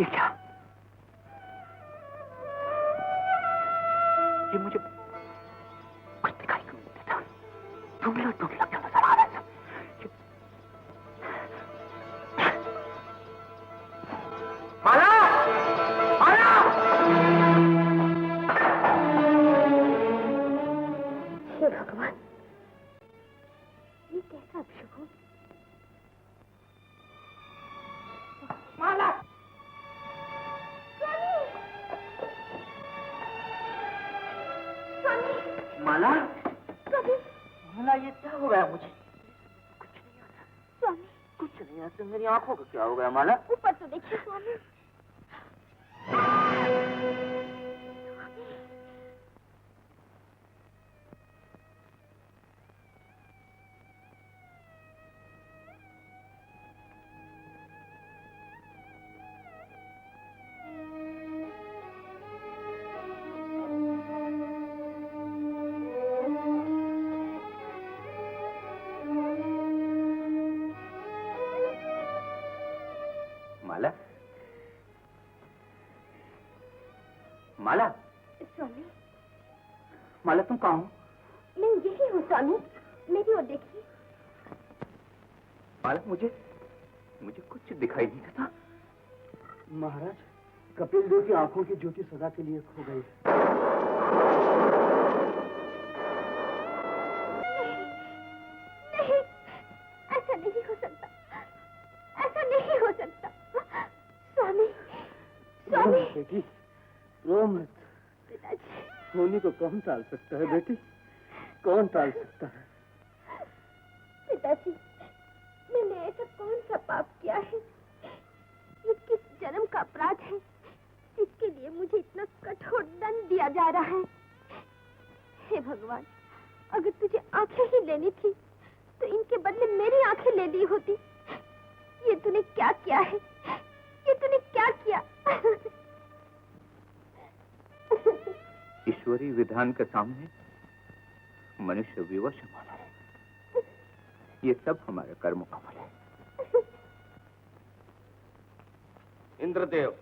ये क्या? ये मुझे कुछ दिखाई क्यों नहीं देता? धुंधला धुंधला क्यों नजर आ रहा है सब? माला! माला! हे भगवान, ये कैसा अपशकुन? माला! माला? माला, ये क्या हो गया मुझे? स्वामी, कुछ नहीं, ऐसे मेरी आंखों को क्या हो गया माला? ऊपर तो देखिए स्वामी। माला? माला? स्वामी, माला तुम कहाँ हो? मैं यही हूँ स्वामी, मेरी ओर देखिए। माला, मुझे कुछ दिखाई नहीं देता। महाराज, कपिल देव की आंखों की ज्योति सदा के लिए खो गई। नहीं, ऐसा नहीं हो सकता, ऐसा नहीं हो सकता। स्वामी, स्वामी। बेटी, रो मत। पिताजी, सोनी को कौन टाल सकता है बेटी? कौन टाल सकता है? पिताजी, मैंने ऐसा कौन सा पाप किया है? ये किस जन्म का अपराध है जिसके लिए मुझे इतना कठोर दंड दिया जा रहा है? हे भगवान, अगर तुझे आंखें ही लेनी थी तो इनके बदले मेरी आंखें ले ली होती। ये तूने क्या किया है? ये तूने क्या किया? ईश्वरीय विधान के सामने मनुष्य विवश माना है। ये सब हमारे कर्मों का फल है। इंद्रदेव,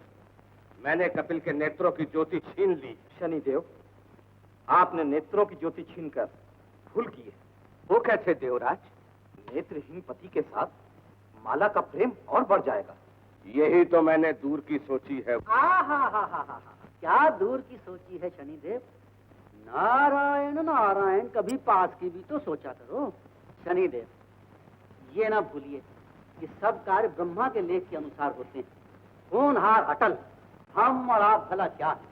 मैंने कपिल के नेत्रों की ज्योति छीन ली। शनिदेव, आपने नेत्रों की ज्योति छीनकर भूल की है। वो कैसे देवराज? नेत्रहीन पति के साथ माला का प्रेम और बढ़ जाएगा। यही तो मैंने दूर की सोची है। क्या दूर की सोची है शनिदेव? नारायण नारायण, कभी पास की भी तो सोचा करो। शनिदेव, ये ना भूलिए, ये सब कार्य ब्रह्मा के लेख के अनुसार होते हैं। होनहार अटल, हम और आप भला क्या है?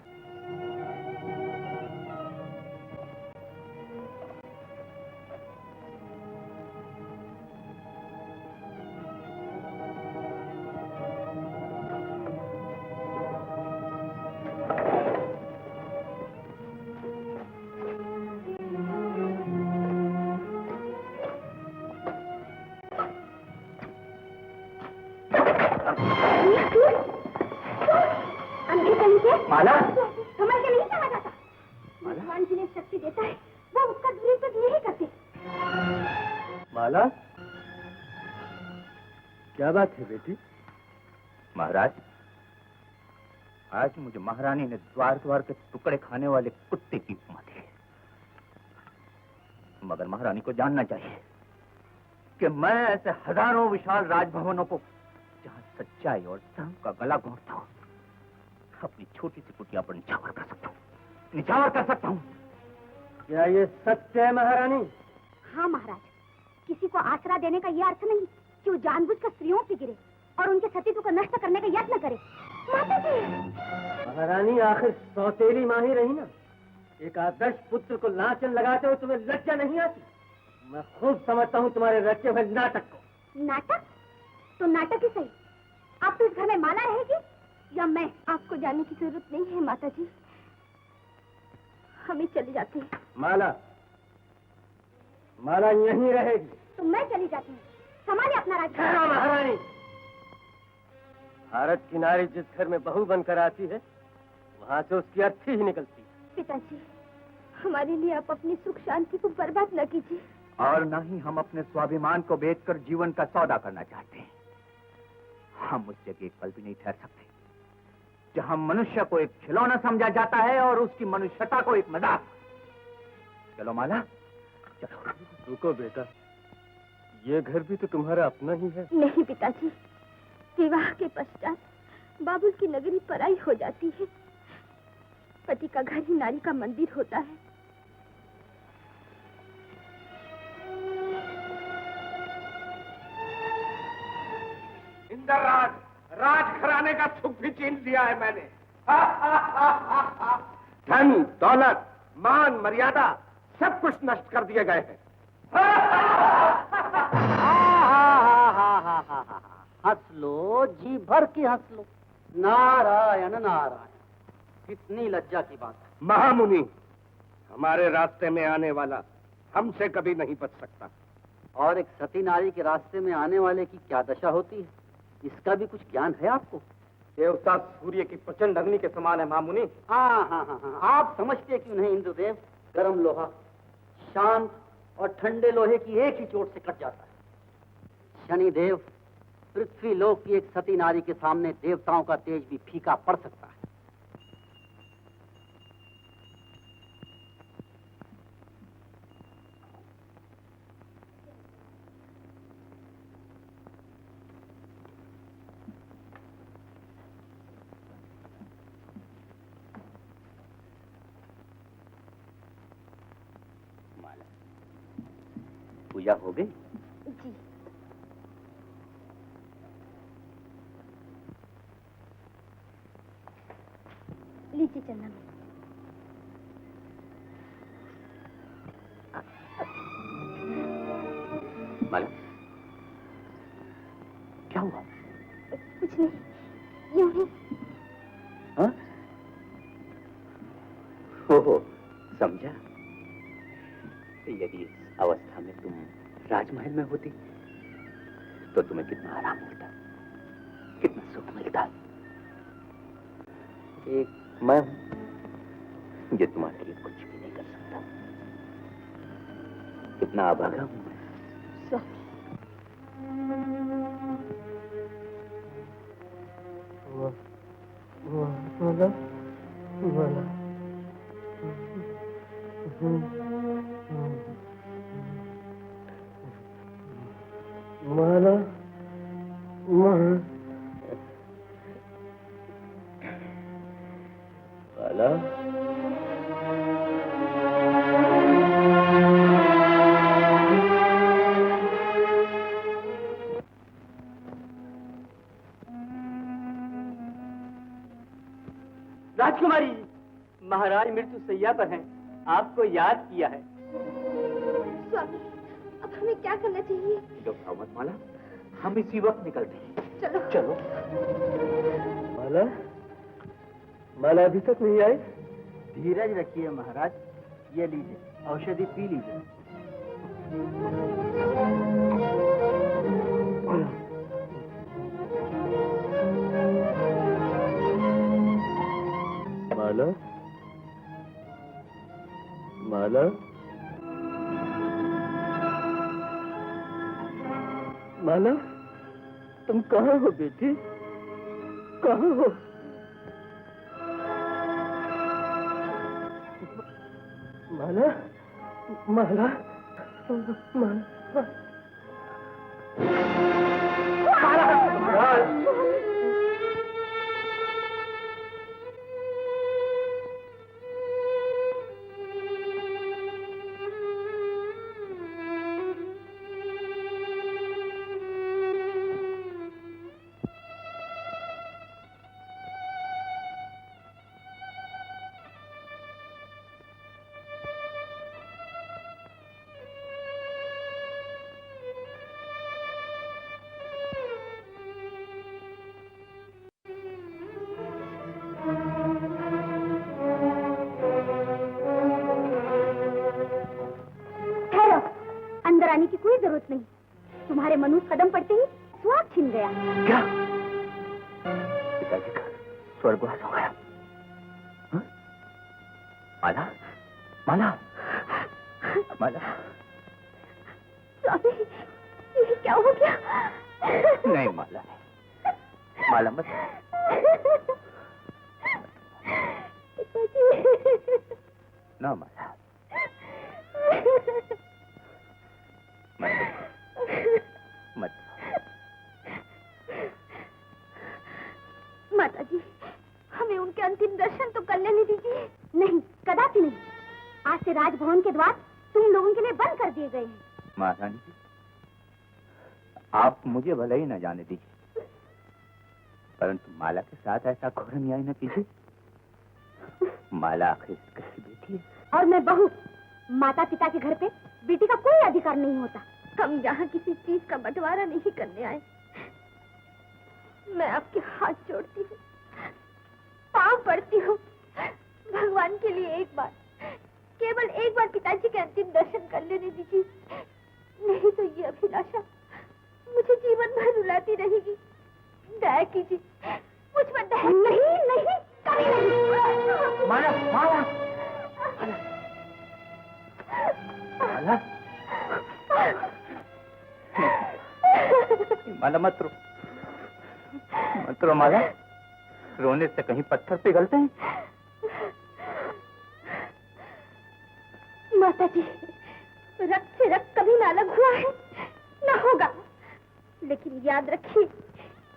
माला, समझ के नहीं समझ आता। भगवान जी ने शक्ति देता है, वो उसका दुरुपयोग नहीं करते। माला, क्या बात है बेटी? महाराज, आज मुझे महारानी ने द्वार द्वार के टुकड़े खाने वाले कुत्ते की उपमा दी। मगर महारानी को जानना चाहिए कि मैं ऐसे हजारों विशाल राजभवनों को, जहां सच्चाई और धर्म का गला घोंटता हूं, अपनी छोटी सी कुटिया पर निछावर कर सकता हूँ, निछावर कर सकता हूँ। क्या ये सत्य है महारानी? हाँ महाराज, किसी को आसरा देने का ये अर्थ नहीं कि वो जानबूझकर स्त्रियों पे गिरे और उनके सतीत्व को नष्ट करने का यत्न करे। माता जी! महारानी, आखिर सौतेली माँ ही रही ना। एक आदर्श पुत्र को लांछन लगाते हुए तुम्हें लज्जा नहीं आती? मैं खूब समझता हूँ तुम्हारे रचे हुए नाटक को। नाटक? तो नाटक ही सही। आप तो इस घर में माला रहेगी या मैं? आपको जाने की जरूरत नहीं है माता जी, हमें चली जाती है। माला, माला यहीं रहेगी। तो मैं चली जाती हूँ, संभालिए अपना राज्य। महारानी, भारत की नारी जिस घर में बहू बनकर आती है, वहाँ से उसकी अर्थी ही निकलती है। पिताजी, हमारे लिए आप अपनी सुख शांति को बर्बाद न कीजिए। और न ही हम अपने स्वाभिमान को बेचकर जीवन का सौदा करना चाहते हैं। हम उस जगह एक पल भी नहीं ठहर सकते। जहां मनुष्य को एक खिलौना समझा जाता है और उसकी मनुष्यता को एक मजाक। चलो माला, चलो। रुको बेटा, ये घर भी तो तुम्हारा अपना ही है। नहीं पिताजी, विवाह के पश्चात बाबुल की नगरी पराई हो जाती है। पति का घर ही नारी का मंदिर होता है। इंद्रराज, राजघराने का सुख भी छीन लिया है मैंने। धन, दौलत, मान, मर्यादा सब कुछ नष्ट कर दिए गए हैं। हंस लो, जी भर के हंस लो। नारायण नारायण, कितनी लज्जा की बात है। महामुनि, हमारे रास्ते में आने वाला हमसे कभी नहीं बच सकता। और एक सती नारी के रास्ते में आने वाले की क्या दशा होती है, इसका भी कुछ ज्ञान है आपको? देवता सूर्य की प्रचंड अग्नि के समान है महामुनि। हाँ, आप समझते क्यों नहीं इंद्रदेव? गर्म लोहा शांत और ठंडे लोहे की एक ही चोट से कट जाता है। शनिदेव, पृथ्वी लोक की एक सती नारी के सामने देवताओं का तेज भी फीका पड़ सकता है। पूजा हो गई? जी। लीजिए चन्ना। माला, क्या हुआ? कुछ नहीं, यूं ही। हाँ? हो समझा। यदि इस अवस्था में तुम राजमहल में होती तो तुम्हें कितना आराम मिलता, कितना सुख मिलता। एक मैं हूं जो तुम्हारे लिए कुछ भी नहीं कर सकता। कितना अभागा हूं मैं। माला, माला, माला, राजकुमारी, महाराज मृत्यु सैया पर हैं, आपको याद किया है। स्वामी, अब हमें क्या करना चाहिए? घबराओ मत माला, हम इसी वक्त निकलते हैं। चलो चलो। माला, माला अभी तक नहीं आई? धीरज रखिए महाराज, ये लीजिए औषधि पी लीजिए। माला, माला, माला, तुम कहाँ हो बेटी? कहाँ हो? माला, माला, माला, अंदर आने की कोई जरूरत नहीं। तुम्हारे मनुष्य कदम पड़ते ही स्वाद छिन गया। क्या? पिताजी का स्वर्गवास हो गया? हाँ? माला, माला, माला। स्वामी, ये क्या हो गया? नहीं माला, माला मत। ना माला, मत माता जी, हमें उनके अंतिम दर्शन तो कर लेने दीजिए। नहीं, कदापि नहीं। आज से राजभवन के द्वार तुम लोगों के लिए बंद कर दिए गए हैं। महारानी जी, आप मुझे भले ही न जाने दीजिए, परंतु माला के साथ ऐसा घोर अन्याय न कीजिए। माला आखिर किसकी बेटी है? और मैं बहू, माता पिता के घर पे बेटी का कोई अधिकार नहीं होता। हम यहाँ किसी चीज का बंटवारा नहीं करने आए। मैं आपके हाथ जोड़ती हूँ, पाँव पड़ती हूँ, भगवान के लिए एक बार, केवल एक बार पिताजी के अंतिम दर्शन कर लेने दीजिए। नहीं तो ये अभिलाषा मुझे जीवन भर रुलाती रहेगी। दया कीजिए, मुझ पर दया। नहीं नहीं, कभी नहीं। माला, माला, माला, माला मत रो, मत रो माला। रोने से कहीं पत्थर पिघलते हैं। माता जी, रक्त से रक्त कभी ना अलग हुआ है, न होगा। लेकिन याद रखिए,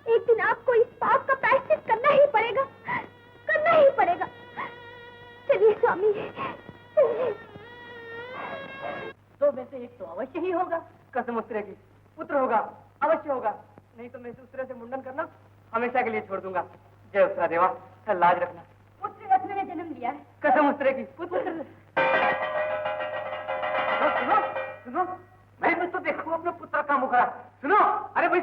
एक दिन आपको इस पाप का प्रायश्चित करना ही पड़ेगा, करना ही पड़ेगा। चलिए स्वामी, चलिए। दो में से एक तो अवश्य ही होगा। कसम उस तरह की, पुत्र होगा, अवश्य होगा। नहीं तो मैं इसे उस तरह से मुंडन करना हमेशा के लिए छोड़ दूंगा। जय उत्तरा देवा, लाज रखना। पुत्र रत्न ने जन्म लिया है। कसम उस तरह की, पुत्र। सुनो, सुनो, मैं भी तो देखूं अपने पुत्र का मुखड़ा। सुनो, अरे भाई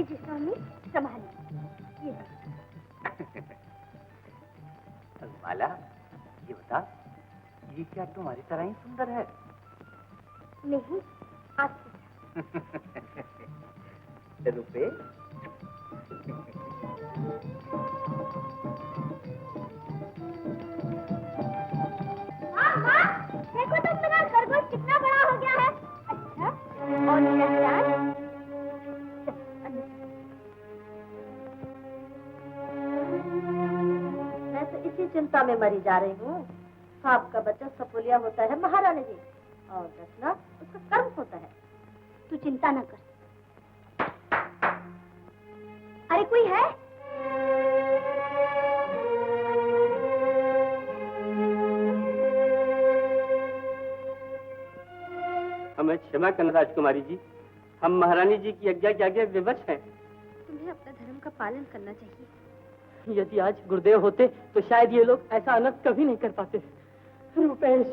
जी स्वामी, संभालिए। माला, ये बता, ये क्या तुम्हारी तरह ही सुंदर है? नहीं, आपसे। रुपए? देखो तो मेरा खरगोश कितना बड़ा हो गया है। अच्छा, और मेरा प्यार? मैं तो इसी चिंता में मरी जा रही हूँ। सांप का बच्चा सपोलिया होता है महारानी जी, और रचना उसका कर्म होता है। तू चिंता न कर। अरे कोई है? हमें क्षमा करना राजकुमारी जी, हम महारानी जी की आज्ञा के आगे विवश हैं। तुम्हें अपना धर्म का पालन करना चाहिए। यदि आज गुरुदेव होते तो शायद ये लोग ऐसा अनर्थ कभी नहीं कर पाते। रुपेश,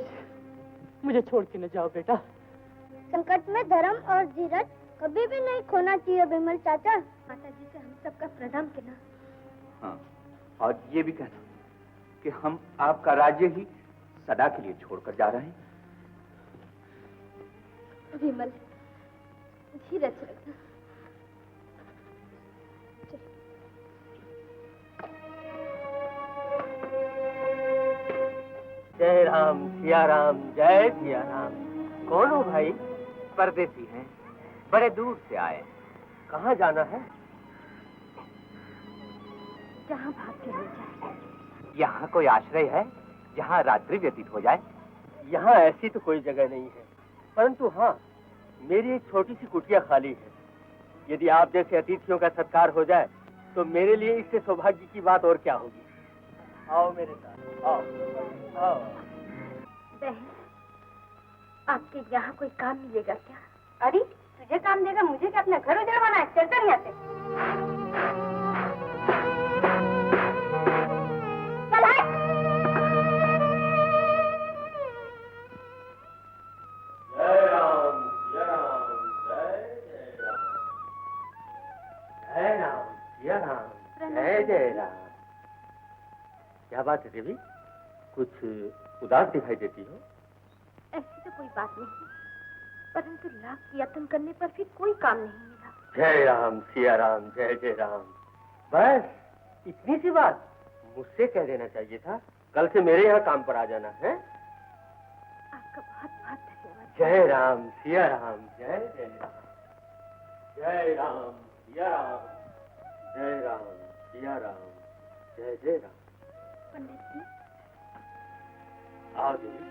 मुझे छोड़ के न जाओ बेटा। संकट में धर्म और धीरज कभी भी नहीं खोना चाहिए विमल चाचा। माता जी से हम सबका प्रणाम कहना। हाँ, और ये भी कहना कि हम आपका राज्य ही सदा के लिए छोड़कर जा रहे हैं। विमल, धीरज रखना। जय राम सिया राम, जय सिया राम। कौन हो भाई? परदेसी हैं, बड़े दूर से आए। कहाँ जाना है? जहाँ भाग के ले जाए। यहाँ कोई आश्रय है जहाँ रात्रि व्यतीत हो जाए? यहाँ ऐसी तो कोई जगह नहीं है, परंतु हाँ, मेरी एक छोटी सी कुटिया खाली है। यदि आप जैसे अतिथियों का सत्कार हो जाए तो मेरे लिए इससे सौभाग्य की बात और क्या होगी। आओ मेरे साथ, आओ आओ। बहन, आपके यहाँ कोई काम मिलेगा क्या? अरे तुझे काम देगा, मुझे क्या अपना घर उजड़वाना है? चलता नहीं आते। चल हट। जय राम जय राम, जय जय राम। जय राम जय राम, जय जय राम। क्या बात है देवी, कुछ उदास दिखाई देती हो। ऐसी तो कोई बात नहीं, परंतु लाख यत्न करने पर भी कोई काम नहीं मिला। जय राम सिया राम, जय जय राम। बस इतनी सी बात मुझसे कह देना चाहिए था। कल से मेरे यहाँ काम पर आ जाना है। आपका बहुत बहुत धन्यवाद। जय राम सिया राम, जय जय राम, जय राम सिया राम, जय राम सिया राम, जय जय राम। पंडित जी, आओ देवी,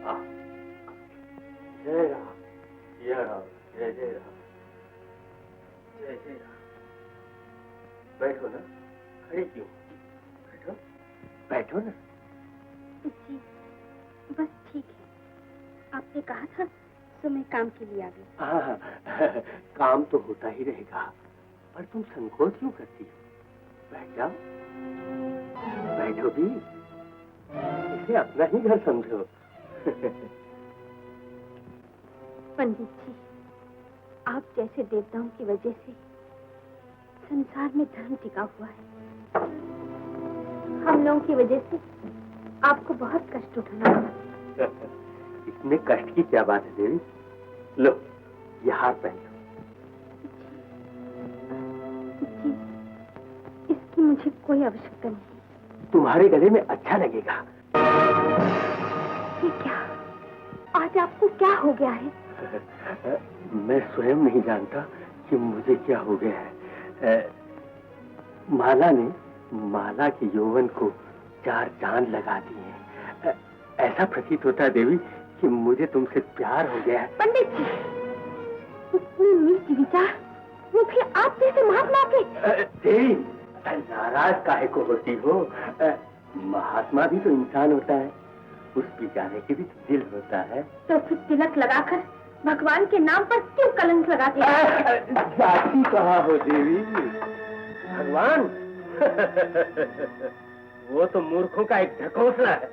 आ। जय राम सिया राम, जय जय राम, जय जय राम। बैठो ना, खड़ी क्यों? बैठो, बैठो ना। जी बस ठीक है, आपने कहा था तो मैं काम के लिए आ गई। हाँ, काम तो होता ही रहेगा, पर तुम संकोच क्यों करती हो? बैठ जाओ, बैठो भी, इसे अपना ही घर समझो। पंडित जी, आप जैसे देवताओं की वजह से संसार में धर्म टिका हुआ है। हम लोगों की वजह से आपको बहुत कष्ट उठाना पड़ा। इसमें कष्ट की क्या बात है देवी? लो, ये हार पहन लो। जी, इसकी मुझे कोई आवश्यकता नहीं। तुम्हारे गले में अच्छा लगेगा। ये क्या? आज आपको क्या हो गया है? मैं स्वयं नहीं जानता कि मुझे क्या हो गया है। माला ने माला के यौवन को 4 चांद लगा दिए हैं। ऐसा प्रतीत होता है देवी कि मुझे तुमसे प्यार हो गया है। पंडित जी, इतनी नीच विचार, वो भी आप जैसे महात्मा के। देवी, नाराज काहे को होती हो? महात्मा भी तो इंसान होता है, उस बेचारे के भी दिल होता है। तो फिर तिलक लगाकर भगवान के नाम पर क्यों कलंक लगाते हैं? जाती कहाँ हो देवी? भगवान वो तो मूर्खों का एक ढकोसला है।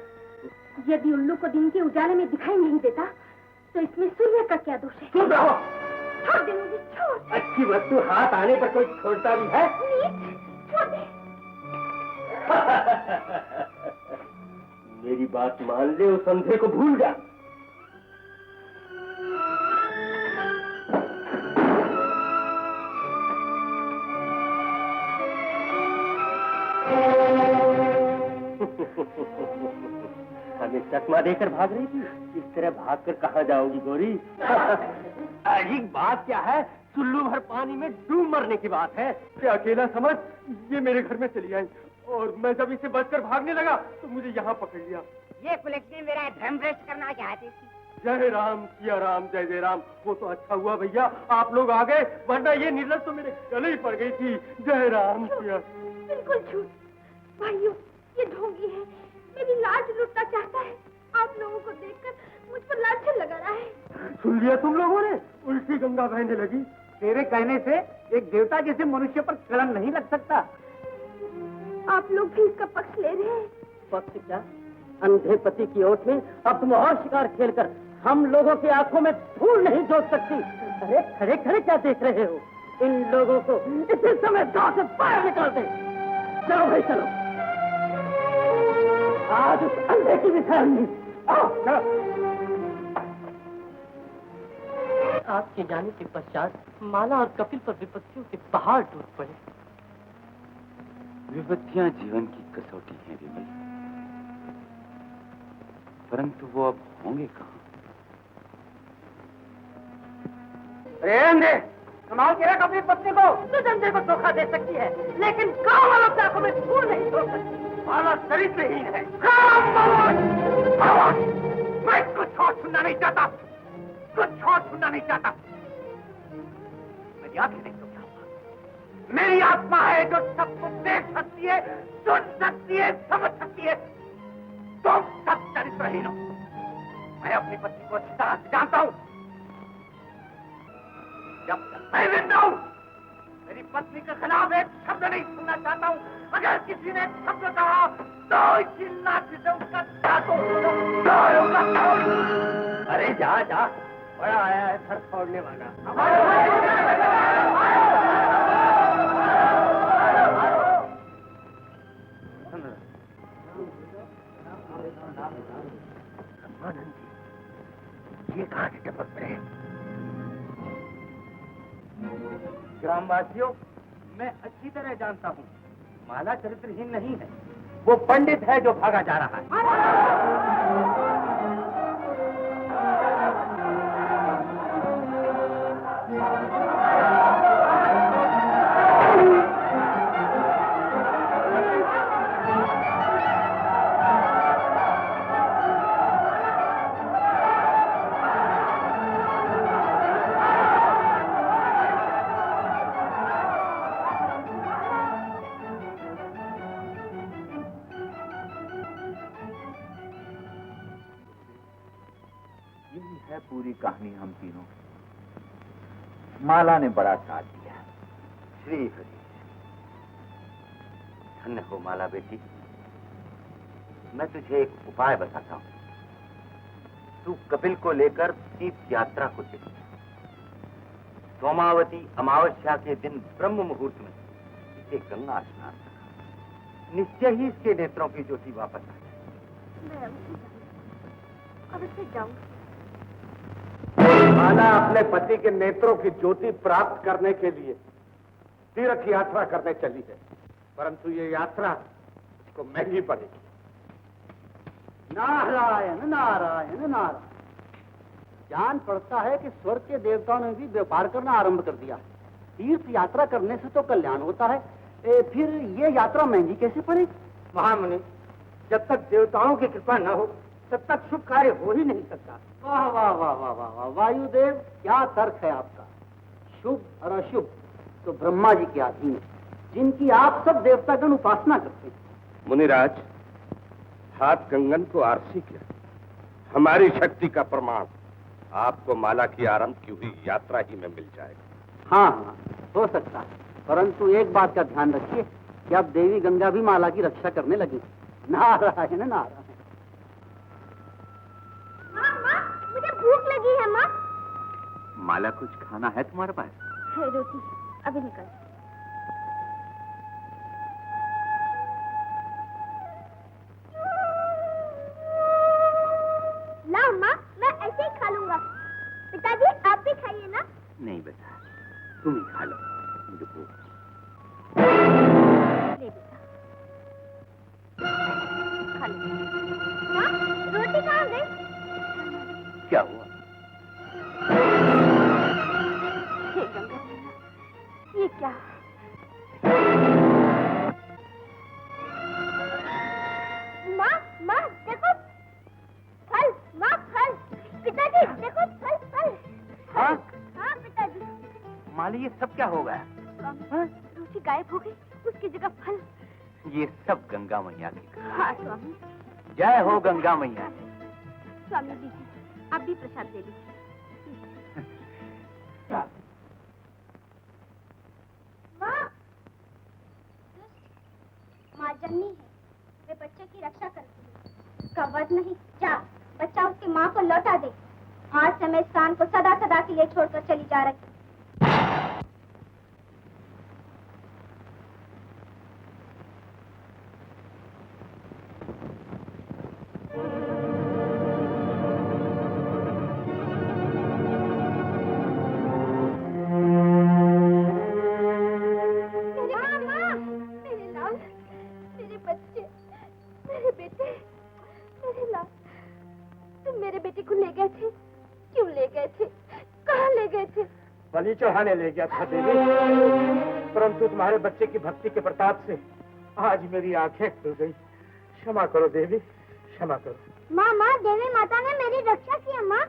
यदि उल्लू को दिन के उजाले में दिखाई नहीं देता तो इसमें सूर्य का क्या दोष है? चुप रहो। छोड़ दे मुझे, छोड़। अच्छी वस्तु हाथ आने पर कोई छोड़ता भी है? छोड़ दे। मेरी बात मान ले, उस अंधे को भूल जा। हमें चकमा देकर भाग रही थी, इस तरह भागकर कहाँ जाओगी गोरी? अजी बात क्या है? चुल्लू भर पानी में डूब मरने की बात है। क्या अकेला समझ ये मेरे घर में चली आई, और मैं जब इसे बचकर भागने लगा तो मुझे यहाँ पकड़ लिया। ये कुलक्ष्मी मेरा धर्म भ्रष्ट करना चाहती थी। जय राम सिया राम, जय जय राम। वो तो अच्छा हुआ भैया आप लोग आ गए, वरना ये निर्लज तो मेरे गले ही पड़ गई थी। जय राम सिया। बिल्कुल झूठ भाइयों, ये ढोंगी है, मेरी लाज लुटना चाहता है। आप लोगों को देखकर मुझ पर लांछन लगा रहा है। सुन लिया तुम लोगों ने? उल्टी गंगा बहने लगी। तेरे कहने से एक देवता जैसे मनुष्य पर कलंक नहीं लग सकता। आप लोग भी इसका पक्ष ले रहे हैं। पक्ष क्या? अंधे पति की ओट में अब तुम और शिकार खेलकर हम लोगों की आंखों में धूल नहीं जोत सकती। अरे खड़े खड़े क्या देख रहे हो? इन लोगों को इसी समय गांव से बाहर निकाल दे। चलो भाई चलो, आज उस अंधे की भी खैर नहीं। आओ चलो। आपके जाने के पश्चात माला और कपिल पर विपत्तियों के पहाड़ टूट पड़े। विपत्तियां जीवन की कसौटी हैं विमल, परंतु वो अब होंगे कहाँ? अरे अंधे, कमाल के रख अपनी पत्नी को। तू अंधे को धोखा दे सकती है, लेकिन गांव वालों की आंखों में धूल नहीं छोड़ सकती। माला चरित्रहीन है। मैं कुछ और सुनना नहीं चाहता, कुछ और सुनना नहीं चाहता। मेरी आंखें नहीं तो क्या हुआ? मेरी आत्मा है जो सब कुछ देख सकती है, सुन सकती है, समझ सकती है। तुम सब चरित्रहीन हो। मैं अपनी पत्नी को अच्छी तरह से जानता हूं। जब तक मैं जिंदा हूं, मेरी पत्नी के खिलाफ एक शब्द नहीं सुनना चाहता हूं। अगर किसी ने शब्द कहा तो चिल्ला से उसका अरे जा जा, बड़ा आया है सर फोड़ने वाला। ग्रामवासियों, मैं अच्छी तरह जानता हूँ माला चरित्रहीन नहीं है, वो पंडित है जो भागा जा रहा है। यही है पूरी कहानी हम तीनों की। माला ने बड़ा साथ दिया। श्री हरि, धन्य हो माला बेटी। मैं तुझे एक उपाय बताता हूँ। तू कपिल को लेकर तीर्थ यात्रा को चल। सोमावती अमावस्या के दिन ब्रह्म मुहूर्त में इसे गंगा स्नान करा। निश्चय ही इसके नेत्रों की ज्योति वापस आ जाए। मैं अवश्य जाऊंगी। माला अपने पति के नेत्रों की ज्योति प्राप्त करने के लिए तीर्थ यात्रा करने चली है, परंतु ये यात्रा इसको महंगी पड़ेगी। नारायण नारायण नारायण। जान पड़ता है कि स्वर्ग के देवताओं ने भी व्यापार करना आरंभ कर दिया। तीर्थ यात्रा करने से तो कल्याण होता है, फिर ये यात्रा महंगी कैसे पड़ेगी? महामुनि, जब तक देवताओं की कृपा न हो तब तक शुभ कार्य हो ही नहीं सकता। वाह वाह वाह वाह वाह वाह, वायुदेव क्या तर्क है आपका। शुभ और अशुभ तो ब्रह्मा जी के अधीन है, जिनकी आप सब देवतागण उपासना करते हैं। मुनिराज, हाथ कंगन को आरसी किया, हमारी शक्ति का प्रमाण आपको माला की आरंभ की हुई यात्रा ही में मिल जाएगा। हाँ हाँ, हो सकता है, परंतु एक बात का ध्यान रखिए कि अब देवी गंगा भी माला की रक्षा करने लगी। नारायण नारायण। माँ, मुझे भूख लगी है माँ। माला, कुछ खाना है तुम्हारे पास? है रोटी, अभी निकल। लाओ माँ, मैं ऐसे ही खा लूंगा। पिताजी, आप भी खाइए ना। नहीं बेटा, तुम ही खा लो, मुझे भूख। ले बेटा, खा लो। माँ, रोटी कहाँ गई? क्या हुआ? हे गंगा, ये क्या? माँ, माँ, देखो फल। माँ, फल। पिताजी, देखो फल फल। हाँ? हाँ पिताजी। माली, ये सब क्या हो गया? स्वामी, रोटी गायब हो गई, उसकी जगह फल। ये सब गंगा मैया की कृपा। हाँ स्वामी। जय हो गंगा मैया। स्वामी लीजिए, आप भी प्रसाद ले लीजिए। माँ, माँ जन्नी है, वे बच्चे की रक्षा करती है। उसका वध नहीं, जा बच्चा उसकी माँ को लौटा दे। आज से मैं इस कान को सदा सदा के लिए छोड़कर चली जा रही। बलि चढ़ाने ले गया था देवी, परंतु तुम्हारे बच्चे की भक्ति के प्रताप से आज मेरी आंखें खुल गई। क्षमा करो देवी, क्षमा करो। माँ, माँ, देवी माता ने मेरी रक्षा की है माँ।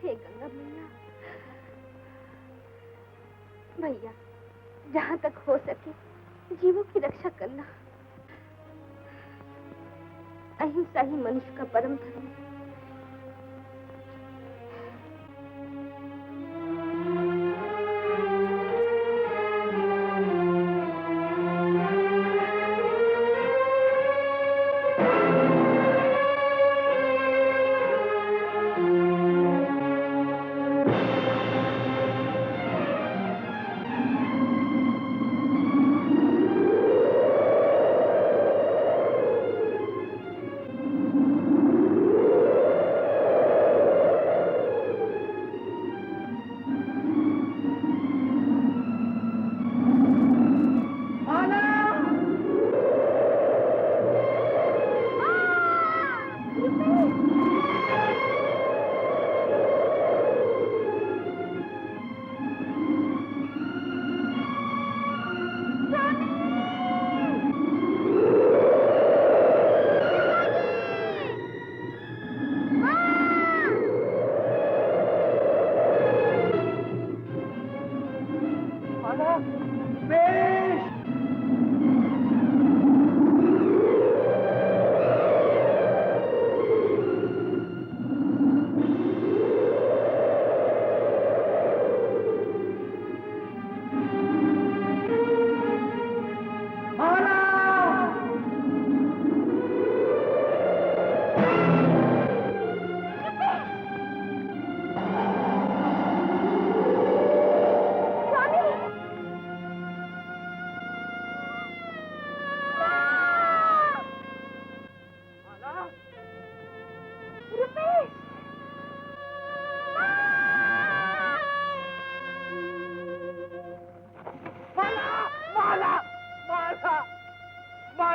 हे गंगा मैया, भैया, जहाँ तक हो सके जीवों की रक्षा करना। अहिंसा ही मनुष्य का परम धर्म है।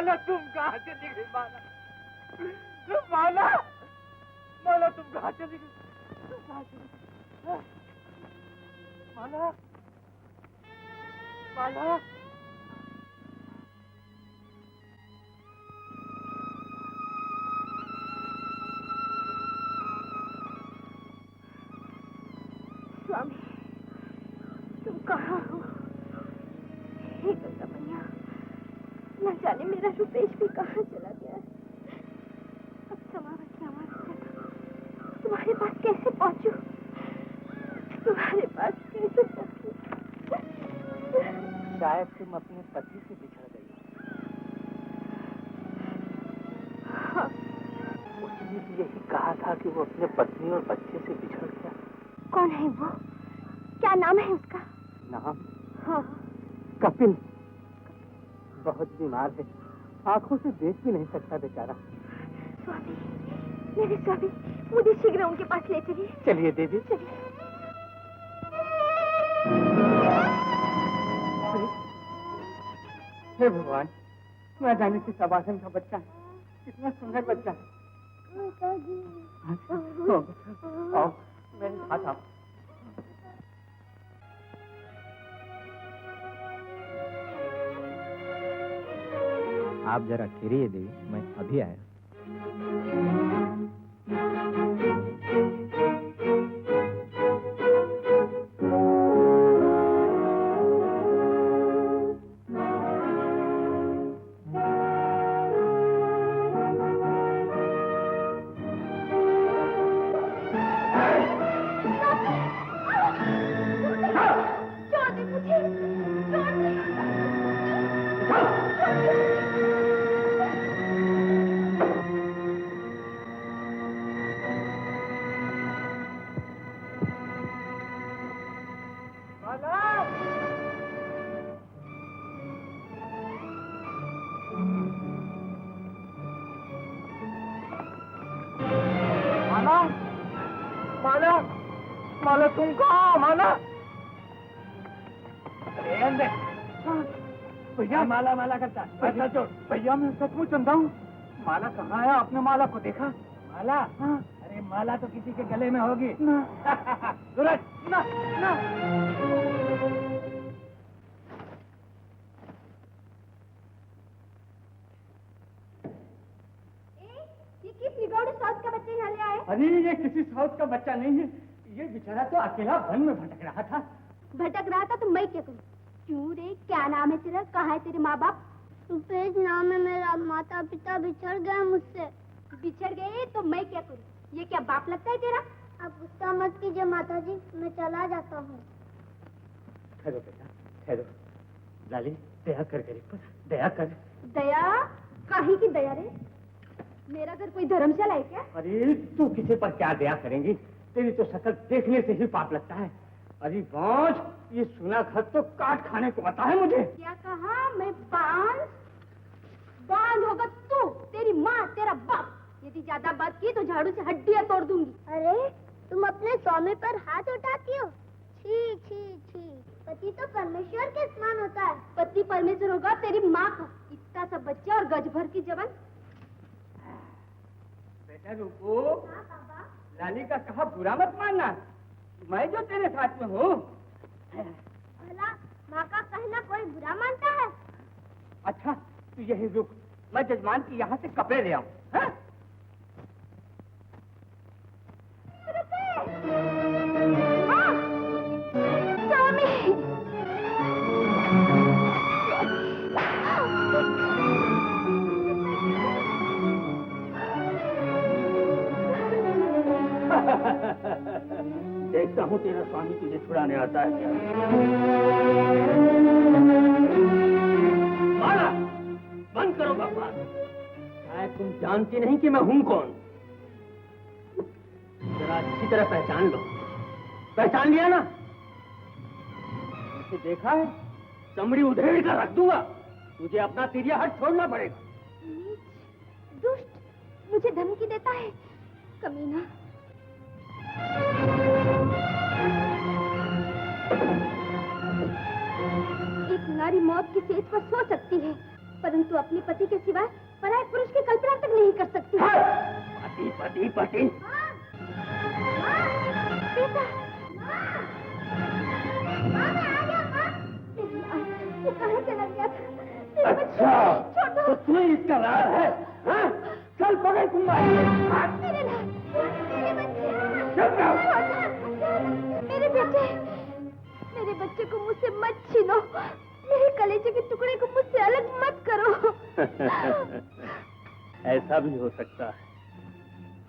माला तुम कहाँ चली गई? माला, माला, माला तुम कहाँ चली गई? तुम कहाँ चली गई? माला, माला। स्वामी, तुम कहाँ हो? हे गंगा मैया, न जाने मेरा रुपेश भी कहाँ चला गया है। अब समावत तुम्हारे पास कैसे पहुंचूं? तुम्हारे पास कैसे पहुंचूं? शायद तुम अपने पति से बिछड़ गई। हाँ। उसने भी यही कहा था कि वो अपने पत्नी और बच्चे से बिछड़ गया। कौन है वो? क्या नाम है उसका? नाम? हाँ। कपिल। बहुत बीमार है, आंखों से देख भी नहीं सकता बेचारा। स्वामी, मेरे स्वामी, मुझे शीघ्र उनके पास ले चलिए। चलिए देवी, चलिए। हे भगवान, मैं जाने की सवासन का बच्चा है, कितना सुंदर बच्चा है। आओ, मेरे साथ आओ। आप जरा ठहरिए देवी, मैं अभी आया। माला, माला तुम कहाँ? माला, अरे अंदर भैया। माला माला करता ऐसा छोड़। भैया मैं सचमुच अंधा हूँ। माला कहाँ है? आपने माला को देखा? माला? हाँ। अरे माला तो किसी के गले में होगी। सूरज, ना ना। ये किस निगौड़ी साउथ का बच्चे यहाँ ले आए? अरे ये किसी साउथ का बच्चा नहीं है, ये बेचारा तो अकेला वन में भटक रहा था। भटक रहा था तो मैं क्या करूँ? क्यों रे, क्या नाम है तेरा? कहाँ है तेरे माँ बाप? रुपेश नाम है मेरा, माता पिता बिछड़ गए मुझसे। बिछड़ गए तो मैं क्या करूँ? ये क्या बाप लगता है तेरा? अब गुस्सा मत कीजिए माता जी, मैं चला जाता हूँ। ठहरो बेटा, ठहरो। लाली, दया कर गरीब पर, दया कर। दया? काहे की दया रे? मेरा घर कोई धर्मशाला है क्या? अरे तू किसी पर क्या दया करेंगी? तेरी तो शक्ल देखने से ही पाप लगता है। अरे बांझ, ये सुना घर तो काट खाने को आता है मुझे। क्या कहा? मैं बांझ? बांझ होगा तू, तेरी माँ, तेरा बाप। यदि ज्यादा बात की तो झाड़ू से हड्डियां तोड़ दूंगी। अरे तुम अपने स्वामी पर हाथ उठाती हो? छी छी छी, पति तो परमेश्वर के समान होता है। पति परमेश्वर होगा तेरी माँ का। इतना सा बच्चा और गज भर की जवान। बेटा रुको। हाँ बाबा। लाली का कहा बुरा मत मानना, मैं जो तेरे साथ में हूँ। भला माँ का कहना कोई बुरा मानता है? अच्छा तू यही रुक, मैं जजमान की यहाँ से कपड़े ले आऊँ। देखता हूँ तेरा स्वामी तुझे छुड़ाने आता है क्या। माला, बंद करो बकवास। शायद तुम जानती नहीं कि मैं हूँ कौन। जरा अच्छी तरह पहचान लो। पहचान लिया ना? इसे देखा है? चमड़ी उधेड़ कर रख दूंगा। तुझे अपना तिरिया हट छोड़ना पड़ेगा। दुष्ट, मुझे धमकी देता है, कमीना। एक नारी मौत की सेज पर सो सकती है, परंतु अपने पति के सिवा पराये पुरुष की कल्पना तक नहीं कर सकती। पति पति पति। बेटा, वो कहाँ चला गया था? अच्छा, तो तू इसका लाल है? हाँ? चल पकड़ दूंगा। मेरे बेटे, मेरे बच्चे को मुझसे मत छीनो। मेरे कलेजे के टुकड़े को मुझसे अलग मत करो। ऐसा भी हो सकता है,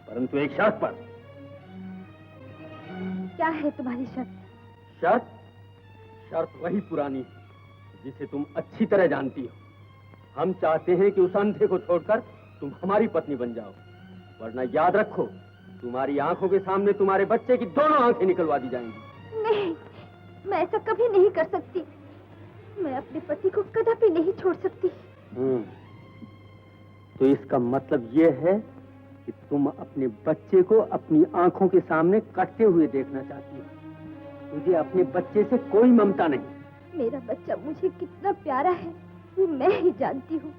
परंतु एक शर्त पर। क्या है तुम्हारी शर्त? शर्त? शर्त वही पुरानी जिसे तुम अच्छी तरह जानती हो। हम चाहते हैं कि उस अंधे को छोड़कर तुम हमारी पत्नी बन जाओ, वरना याद रखो तुम्हारी आंखों के सामने तुम्हारे बच्चे की दोनों आंखें निकलवा दी जाएंगी। नहीं, मैं ऐसा कभी नहीं कर सकती। मैं अपने पति को कदापि नहीं छोड़ सकती। तो इसका मतलब ये है कि तुम अपने बच्चे को अपनी आंखों के सामने कटते हुए देखना चाहती हो। तुझे अपने बच्चे से कोई ममता नहीं। मेरा बच्चा मुझे कितना प्यारा है वो मैं ही जानती हूँ।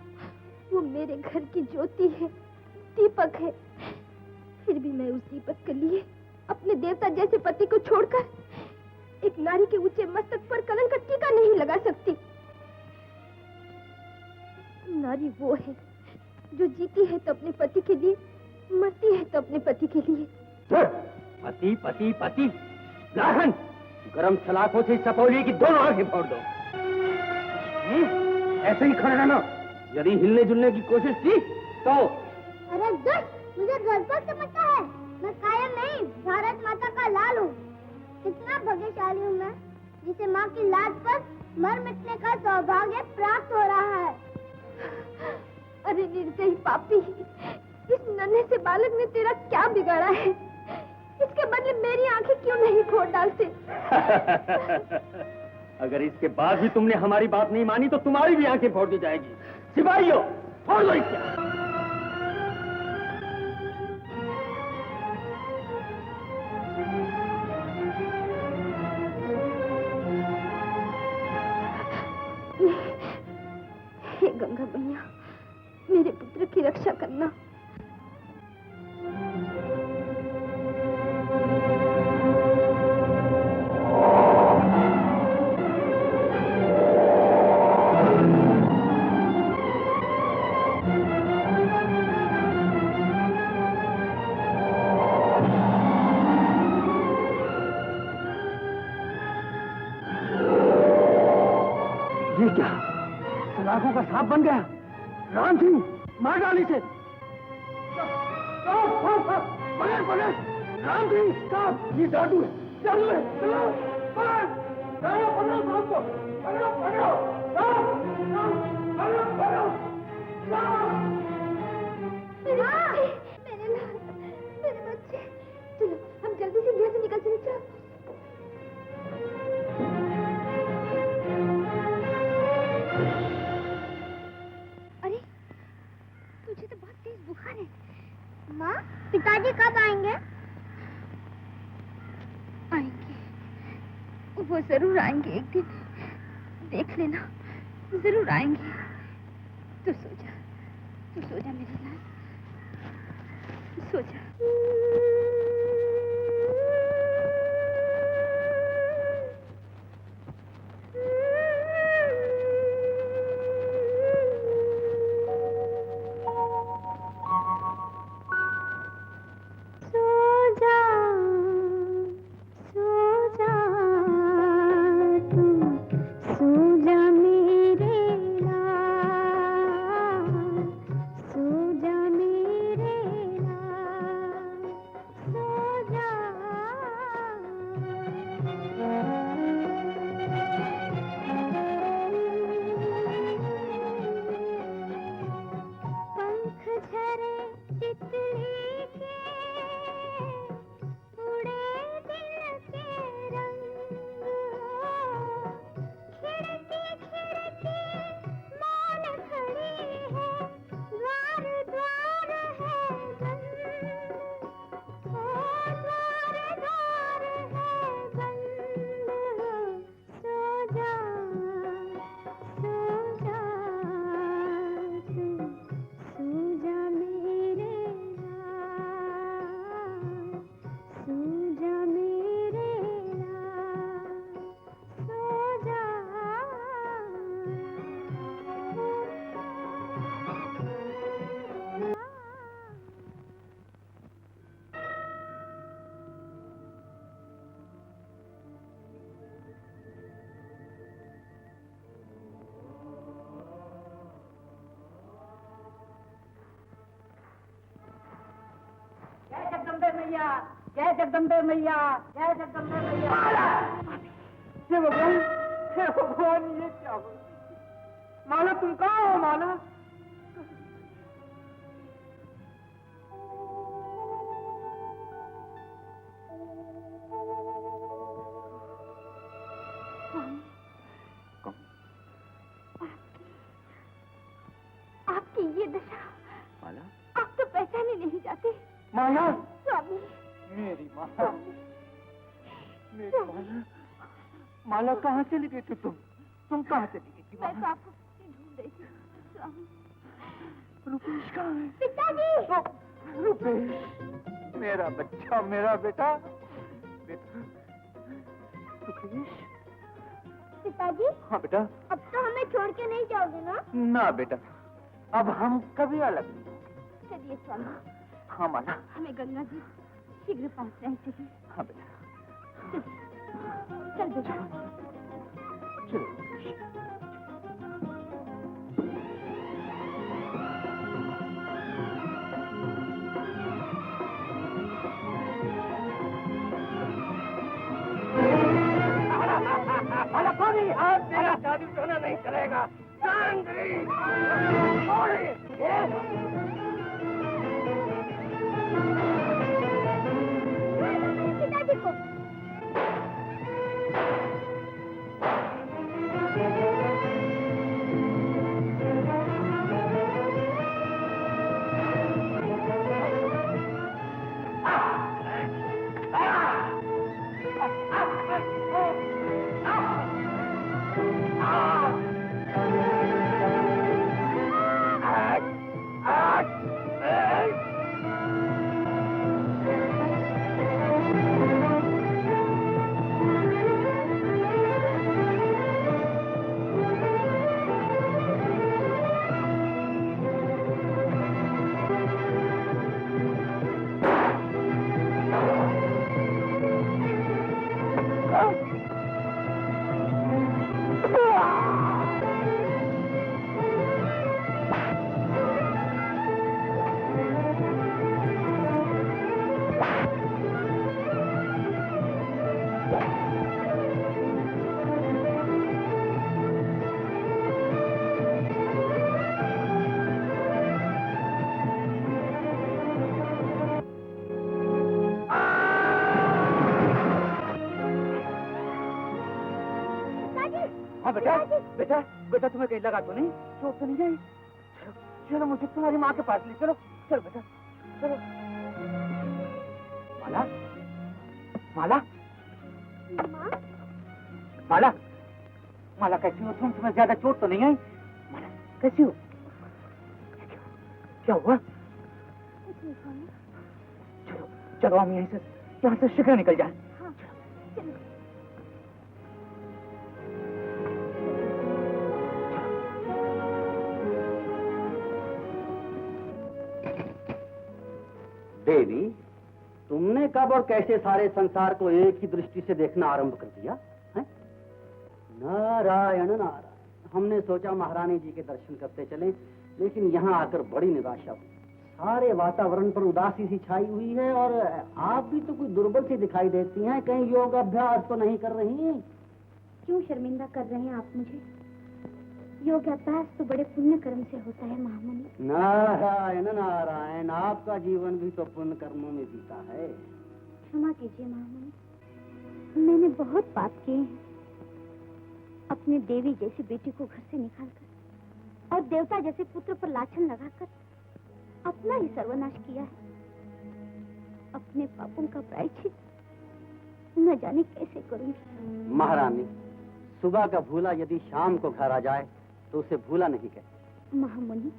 वो मेरे घर की ज्योति है, दीपक है। फिर भी मैं उस दीपक के लिए अपने देवता जैसे पति को छोड़कर एक नारी के ऊंचे मस्तक पर कलंक का टीका नहीं लगा सकती। नारी वो है जो जीती है तो अपने पति के लिए, मरती है तो अपने पति के लिए। पति पति पति लाहन, गरम सलाखों से सपोली की दोनों आंखें फोड़ दो। ऐसे ही खड़े रहना। यदि हिलने जुलने की कोशिश की तो। अरे दुष्ट, मुझे गर्व समझता है। मैं कायर नहीं, भारत माता का लाल हूँ। कितना भाग्यशाली हूँ मैं, जिसे माँ की लाज पर मर मिटने का सौभाग्य प्राप्त हो रहा है। अरे निर्दयी पापी, इस नन्हे से बालक ने तेरा क्या बिगाड़ा है? इसके बदले मेरी आंखें क्यों नहीं फोड़ डालते? अगर इसके बाद भी तुमने हमारी बात नहीं मानी तो तुम्हारी भी आंखें फोड़ दी जाएगी। सिपाहियों, फोड़ दो इसके। हे गंगा मैया, मेरे पुत्र की रक्षा करना। ये क्या? सलाखों का सांप बन गया। राम सिंह, मार डाल इसे। राम सिंह, साहब, ये जादू है, जादू है। चलो, पकड़ो सांप को, पकड़ो। मेरे बच्चे, चलो हम जल्दी से यहाँ से निकल चले। चलो। अरे तुझे तो बहुत तेज बुखार है। माँ, पिताजी कब आएंगे? आएंगे, वो जरूर आएंगे एक दिन। देख लेना, जरूर आएंगे। तू सो जा मेरी लाल, सो जा। मैया, जय जगदम्बे मैया, जय जगदम्बे मैया। हे भगवान, ये क्या हो? माला तुम कहाँ हो माला? आपकी ये दशा, माला, आप तो पहचाने नहीं जाते। माला, स्वामी, मेरी माला, मेरी माला, माला कहाँ चली गई थी तुम कहाँ चली गई थी? मैं तो आपको ढूंढ रही थी स्वामी। रुपेश कहाँ है? पिताजी! रुपेश, मेरा बच्चा, मेरा बेटा, बेटा, रुपेश। पिताजी, हाँ बेटा। अब तो हमें छोड़ के नहीं जाओगे ना? ना बेटा, अब हम कभी अलग नहीं। चलिए स्वामी। हाँ माला। हमें गंगा जी शीघ्र पहुंच रहे चाहिए। हाँ बेटा। चल बेटा। चलो। माला कौन? आज तेरा जादू टोना नहीं चलेगा। पिताजी को बेटा, बेटा, बेटा तुम्हें कहीं लगा तो नहीं? चोट तो नहीं गई? चलो, चलो मुझे तुम्हारी माँ के पास ले चलो। चलो बेटा, चलो। माला, माला, माला, माला कैसी हो तुम? तुम्हें ज्यादा चोट तो नहीं आई? माला कैसी हो? क्या हुआ? चलो, चलो हम यहाँ से शीघ्र निकल जाए। देवी, तुमने कब और कैसे सारे संसार को एक ही दृष्टि से देखना आरंभ कर दिया है? नारायण नारायण। हमने सोचा महारानी जी के दर्शन करते चले, लेकिन यहाँ आकर बड़ी निराशा हुई। सारे वातावरण पर उदासी सी छाई हुई है और आप भी तो कुछ दुर्बल सी दिखाई देती हैं। कहीं योग अभ्यास तो नहीं कर रही? क्यों शर्मिंदा कर रहे हैं आप मुझे? योग अभ्यास तो बड़े पुण्य कर्म से होता है महामुनि। नारायण नारायण, आपका जीवन भी तो पुण्य कर्मों में बीता है। क्षमा कीजिए महामुनि, मैंने बहुत पाप किए हैं। अपने देवी जैसी बेटी को घर से निकालकर और देवता जैसे पुत्र पर लाछन लगाकर अपना ही सर्वनाश किया है। अपने पापों का प्रायश्चित न जाने कैसे करूंगी। महारानी, सुबह का भूला यदि शाम को घर आ जाए तो उसे भूला नहीं कहते। महामुनि,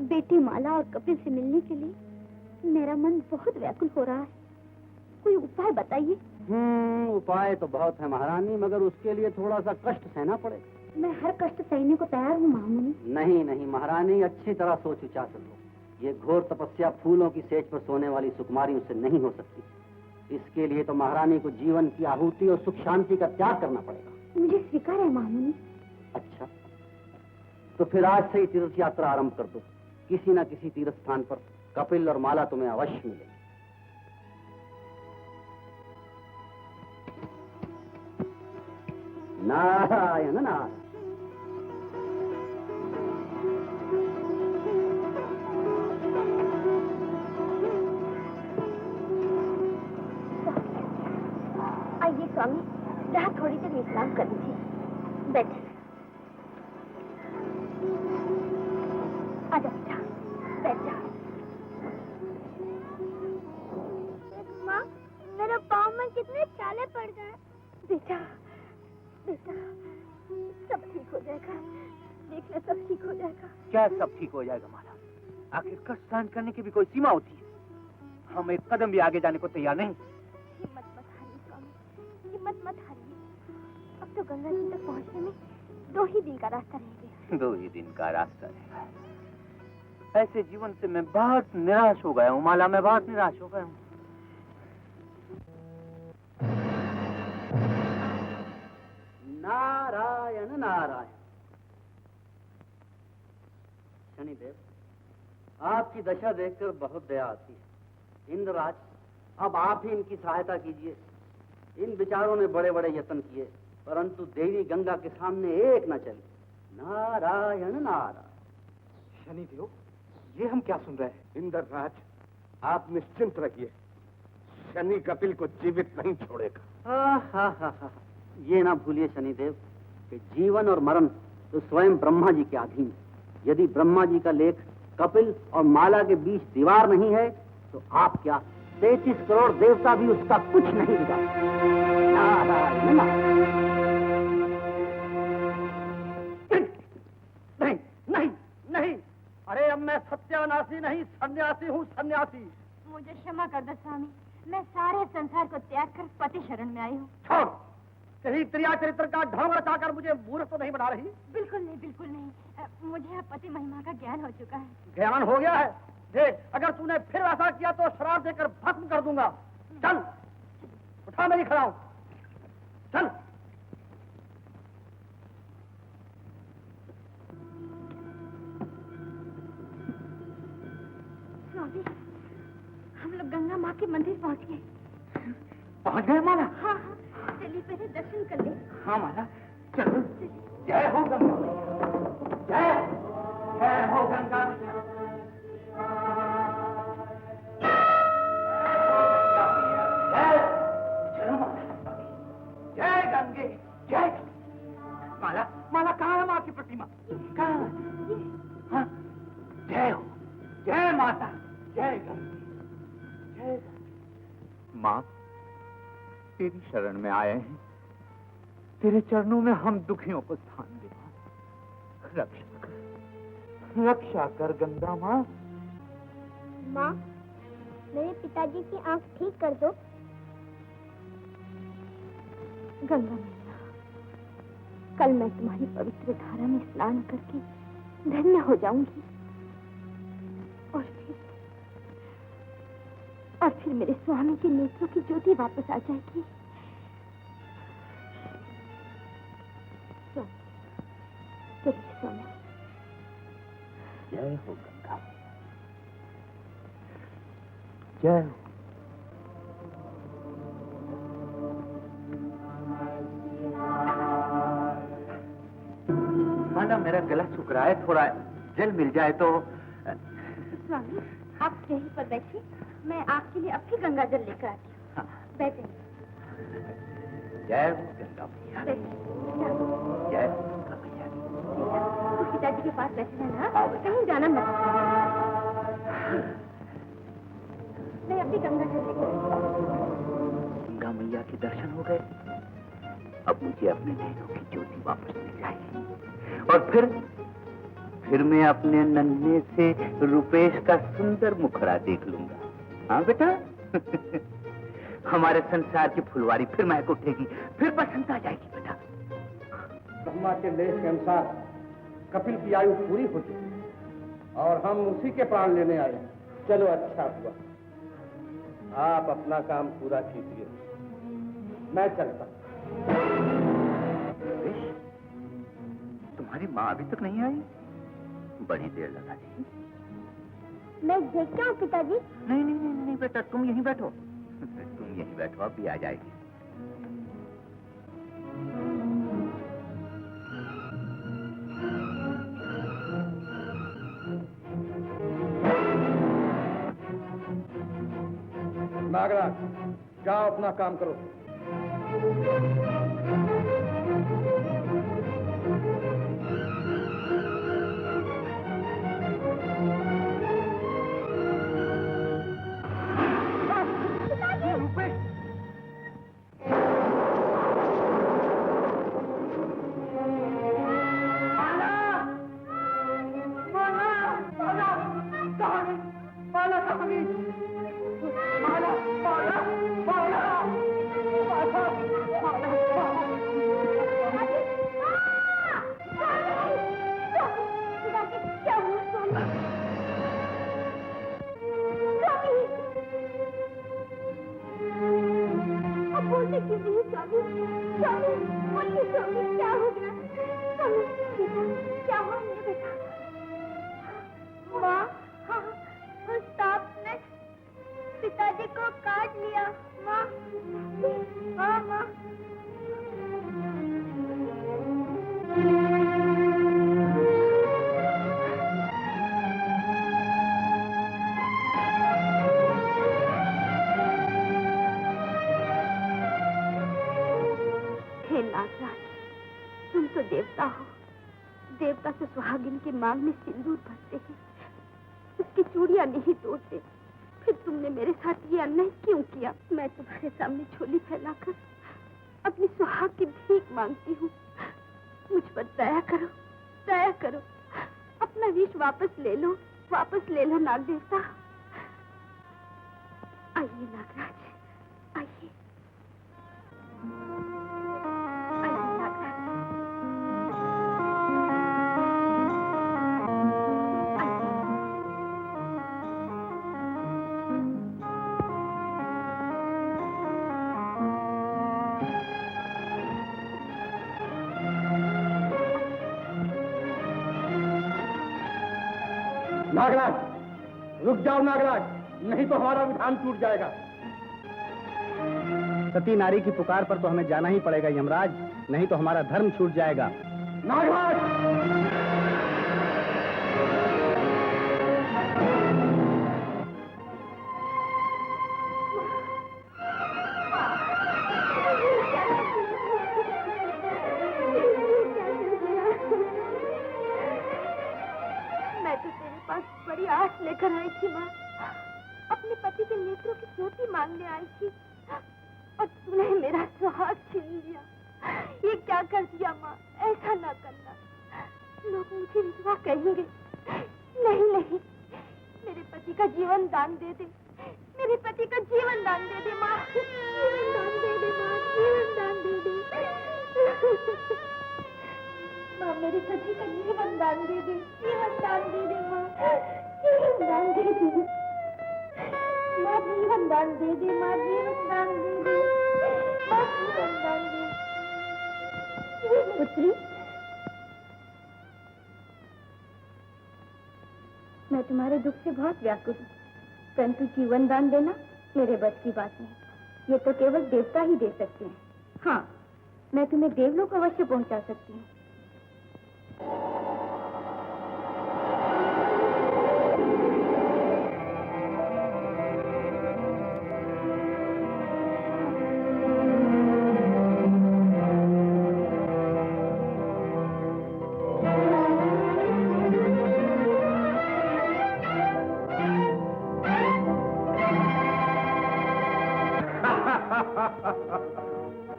बेटी माला और कपिल से मिलने के लिए मेरा मन बहुत व्याकुल हो रहा है। कोई उपाय बताइए। उपाय तो बहुत है महारानी, मगर उसके लिए थोड़ा सा कष्ट सहना पड़ेगा। मैं हर कष्ट सहने को तैयार हूँ महामुनि। नहीं नहीं महारानी, अच्छी तरह सोच विचार कर लो। ये घोर तपस्या फूलों की सेज पर सोने वाली सुकुमारियों से नहीं हो सकती। इसके लिए तो महारानी को जीवन की आहुति और सुख शांति का त्याग करना पड़ेगा। मुझे स्वीकार है महामुनि। अच्छा, तो फिर आज से ही तीर्थ यात्रा आरंभ कर दो। किसी न किसी तीर्थ स्थान पर कपिल और माला तुम्हें अवश्य मिलेंगे। नारायण नारायण। आइए स्वामी, जहाँ थोड़ी देर विश्राम कर लीजिए। बैठे। आजा बेटा, बैठ जा। माँ, मेरे पाँव में कितने छाले पड़ गए। बेटा, बेटा, सब ठीक हो जाएगा। देखना, सब ठीक हो जाएगा। क्या सब ठीक हो जाएगा माला? आखिर कष्ट सहन करने की भी कोई सीमा होती है। हम एक कदम भी आगे जाने को तैयार नहीं। हिम्मत मत हारिए स्वामी, हिम्मत मत हारिए। अब तो गंगा जी तक पहुँचने में 2 ही दिन का रास्ता रह गया। 2 ही दिन का रास्ता रहेगा। ऐसे जीवन से मैं बहुत निराश हो गया हूँ माला, मैं बहुत निराश हो गया हूँ। नारायण नारायण। शनिदेव, आपकी दशा देखकर बहुत दया आती है। इंद्रराज, अब आप ही इनकी सहायता कीजिए। इन विचारों ने बड़े बड़े यत्न किए, परंतु देवी गंगा के सामने एक न चली। नारायण नारायण। शनिदेव, ये हम क्या सुन रहे हैं? इंद्रराज, आप निश्चिंत रहिए, शनि कपिल को जीवित नहीं छोड़ेगा। ये ना भूलिए शनिदेव कि जीवन और मरण तो स्वयं ब्रह्मा जी के अधीन है। यदि ब्रह्मा जी का लेख कपिल और माला के बीच दीवार नहीं है तो आप क्या 33 करोड़ देवता भी उसका कुछ नहीं बिगाड़। नारायण नारायण। नहीं नहीं नहीं, अरे अब मैं सत्यानाशी नहीं, सन्यासी हूँ, सन्यासी। मुझे क्षमा कर दो स्वामी, मैं सारे संसार को त्याग कर पति शरण में आई हूँ। छोड़, कहीं त्रिया चरित्र का ढंग रचाकर मुझे मूर्ख तो नहीं बना रही? बिल्कुल नहीं, बिल्कुल नहीं। मुझे अब पति महिमा का ज्ञान हो चुका है। ज्ञान हो गया है? देख, अगर तूने फिर ऐसा किया तो श्राप देकर भस्म कर दूंगा। चल, उठा, मैं ही खड़ा हूँ। चल। स्वामी, हम लोग गंगा माँ के मंदिर पहुँच गए। पहुँच गए माला? हाँ हाँ, चलिए पहले दर्शन कर ले। हाँ माला, चलो। जय हो गंगा, जय जय हो गंगा। जय गंगे, जय। माला, माला कहाँ है माँ की प्रतिमा? कहाँ है? हाँ? जय हो, जय माता, जय गंगे, जय गंगे। माँ, तेरी शरण में आए हैं, तेरे चरणों में हम दुखियों को स्थान दे। रक्षा कर गंगा माँ। माँ, मेरे पिताजी की आंख ठीक कर दो। गंगा मैया, कल मैं तुम्हारी पवित्र धारा में स्नान करके धन्य हो जाऊंगी और फिर मेरे स्वामी के नेत्रों की ज्योति वापस आ जाएगी। चलिए स्वामी। जय हो गंगा, जय हो। माना, मेरा गला सूख रहा है, थोड़ा जल मिल जाए तो। स्वामी, आप यहीं पर बैठिए, मैं आपके लिए अब भी गंगा जल लेकर आती हूँ। हाँ। बैठे। जय हो गंगा मैया, जय हो गंगा मैया। तो पिताजी के पास बैठे रहना, कहीं जाना मत। मैं अभी गंगा जल लेकर। गंगा मैया के दर्शन हो गए, अब मुझे अपने नैनों की ज्योति वापस मिल जाएगी और फिर मैं अपने नन्हे से रुपेश का सुंदर मुखड़ा देख लूंगा। हाँ बेटा, हमारे संसार की फुलवारी फिर महक उठेगी, फिर बसंत आ जाएगी बेटा। ब्रह्मा के लेख के अनुसार कपिल की आयु पूरी हो चुकी और हम उसी के प्राण लेने आए। चलो, अच्छा हुआ, आप अपना काम पूरा कीजिए, मैं चलता। तुम्हारी माँ अभी तक नहीं आई? बड़ी देर लगा दी। मैं देखता हूँ पिताजी। नहीं नहीं नहीं नहीं बेटा, तुम यहीं बैठो, तुम यहीं बैठो, अब भी आ जाएगी। नागराज, जाओ अपना काम करो। पिताजी को काट लिया। माँ, हाँ माँ। हे नागराज, तुम तो देवता हो। देवता से सुहागिन के मांग में सिंदूर भरते हैं, उसकी चूड़ियां नहीं तोड़ते। फिर तुमने मेरे साथ ये अन्याय क्यों किया? मैं तुम्हारे सामने झोली फैलाकर अपनी सुहाग की भीख मांगती हूँ। मुझ पर दया करो, दया करो। अपना विष वापस ले लो नाग देवता। आइए नागराज, आइए। नागराज, रुक जाओ नागराज, नहीं तो हमारा विधान टूट जाएगा। सती नारी की पुकार पर तो हमें जाना ही पड़ेगा यमराज, नहीं तो हमारा धर्म छूट जाएगा। नागराज! बड़ी आस लेकर आई थी माँ, अपने पति के नेत्रों की ज्योति मांगने आई थी और तूने मेरा सुहाग छीन लिया। ये क्या कर दिया माँ? ऐसा ना करना, लोग मुझे विधवा कहेंगे। नहीं नहीं, मेरे पति का जीवन दान दे दे, मेरे पति का जीवन दान दे दे माँ, जीवन दान दे दे माँ, जीवन दान दे दे माँ, मेरे पति का जीवन दान दे दे, जीवन दान दे दे माँ, जीवन दान दे दे माँ, जीवन दान दे दे माँ, जीवन दान दे दे माँ, जीवन दान दे। पुत्री, मैं तुम्हारे दुख से बहुत व्याकुल हूँ, परंतु जीवन दान देना मेरे बस की बात नहीं। ये तो केवल देवता ही दे सकते हैं। हाँ, मैं तुम्हें देवलोक अवश्य पहुंचा सकती हूँ।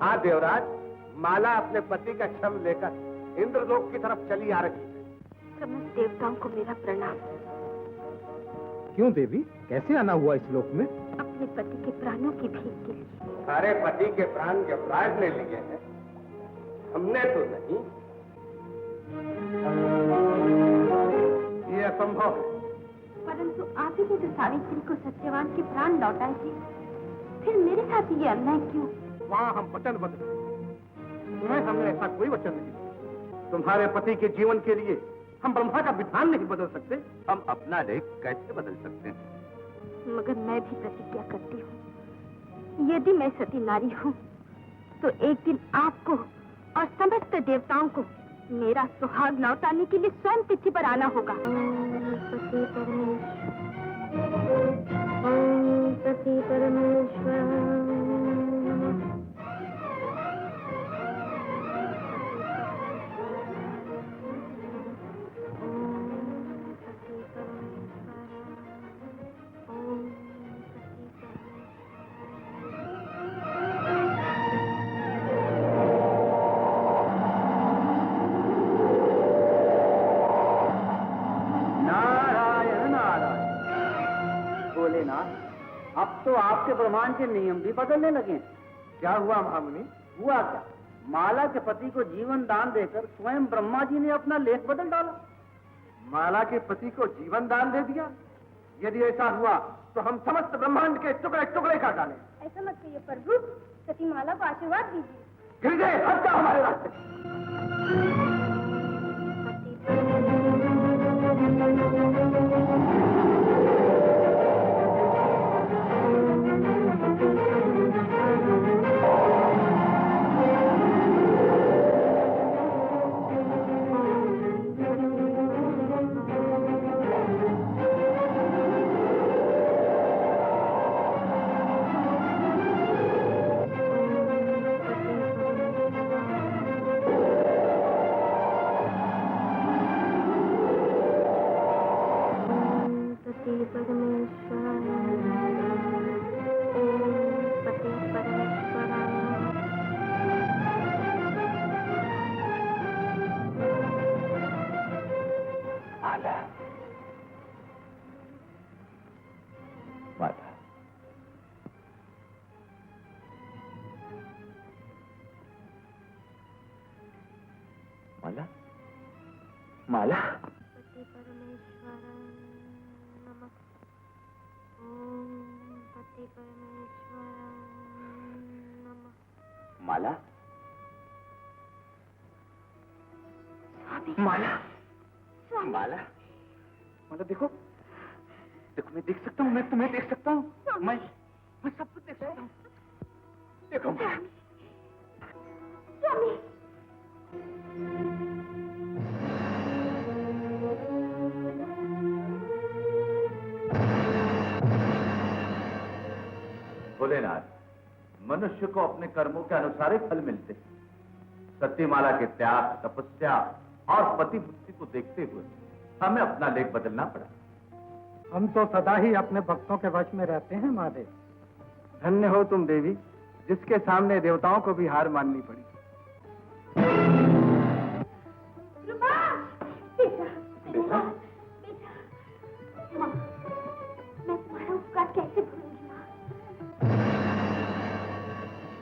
हाँ देवराज, माला अपने पति का क्षम लेकर इंद्रलोक की तरफ चली आ रही है। समस्त देवताओं को मेरा प्रणाम। क्यों देवी, कैसे आना हुआ इस लोक में? अपने पति के प्राणों की भीख के लिए। सारे पति के प्राण यमराज ने लिए हैं, हमने तो नहीं। ये असंभव है। परंतु आप ही ने तो सावित्री को सत्यवान के प्राण लौटाए थे, फिर मेरे साथ ये अन्याय क्यों? वहाँ हम वचन बदले, तुम्हें हमने ऐसा कोई वचन नहीं दिया। तुम्हारे पति के जीवन के लिए हम ब्रह्मा का विधान नहीं बदल सकते। हम अपना लेख कैसे बदल सकते हैं? मगर मैं भी प्रतिज्ञा करती हूँ, यदि मैं सती नारी हूँ तो एक दिन आपको और समस्त देवताओं को मेरा सुहाग लौटाने के लिए स्वयं तिथि पर आना होगा। पति परमेश्वर अब तो आपके ब्रह्मांड के नियम भी बदलने लगे। क्या हुआ महामुनि? हुआ क्या? माला के पति को जीवन दान देकर स्वयं ब्रह्मा जी ने अपना लेख बदल डाला। माला के पति को जीवन दान दे दिया? यदि ऐसा हुआ तो हम समस्त ब्रह्मांड के टुकड़े टुकड़े कर डालें। ऐसा मत कहिए प्रभु, सती माला को आशीर्वाद दीजिए। हृदय हट जाओ हमारे रास्ते। माला, माला, पति परमेश्वर नमः। ओम पति परमेश्वर नमः। माला, माला, माला, माला देखो, देखो मैं देख सकता हूँ, मैं तुम्हें देख सकता हूँ, मैं सब कुछ देख सकता हूँ। देखो माला। स्वामी, भोलेनाथ, मनुष्य को अपने कर्मों के अनुसार ही फल मिलते हैं। सत्यमाला के त्याग, तपस्या और पति भक्ति को देखते हुए हमें अपना लेख बदलना पड़ा। हम तो सदा ही अपने भक्तों के वश में रहते हैं महादेव। धन्य हो तुम देवी, जिसके सामने देवताओं को भी हार माननी पड़ी। बेटा, बेटा, माँ, मैं तुम्हारा उपकार कैसे भूलूंगी माँ?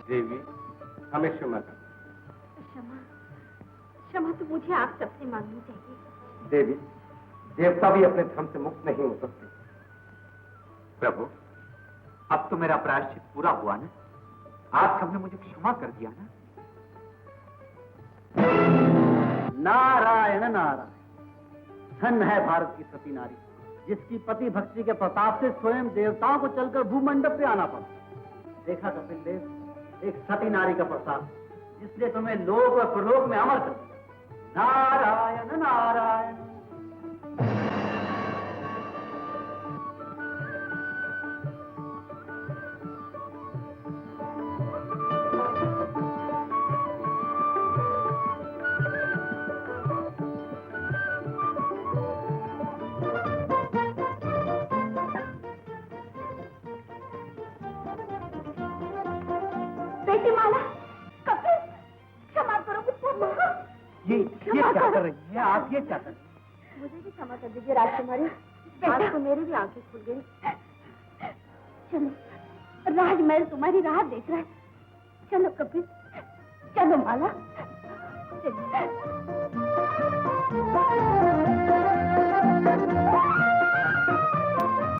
देवी, हमें क्षमा कर। क्षमा, क्षमा तो मुझे आप सबसे मांगनी चाहिए। देवी, देवता भी अपने धर्म से मुक्त नहीं हो सकते। प्रभु, अब तो मेरा प्रायश्चित पूरा हुआ ना? आप सबने मुझे क्षमा कर दिया ना? नारायण नारायण, धन्य है भारत की सती नारी, जिसकी पति भक्ति के प्रताप से स्वयं देवताओं को चलकर भूमंडप पे आना पड़ा। देखा कपिल देव, एक सती नारी का प्रताप, जिसने तुम्हें लोक और प्रलोक में अमर कर दिया। नारायण नारायण। बेटी माला, कपिल, क्षमा करो मुझसे माँ। ये क्या कर रही है आप? ये क्या कर रही है? मुझे भी क्षमा कर दीजिए राजकुमारी, आज तो मेरी भी आंखें खुल गई। चलो, राजमहल तुम्हारी राह देख रहा है। चलो कपिल, चलो माला, चलो।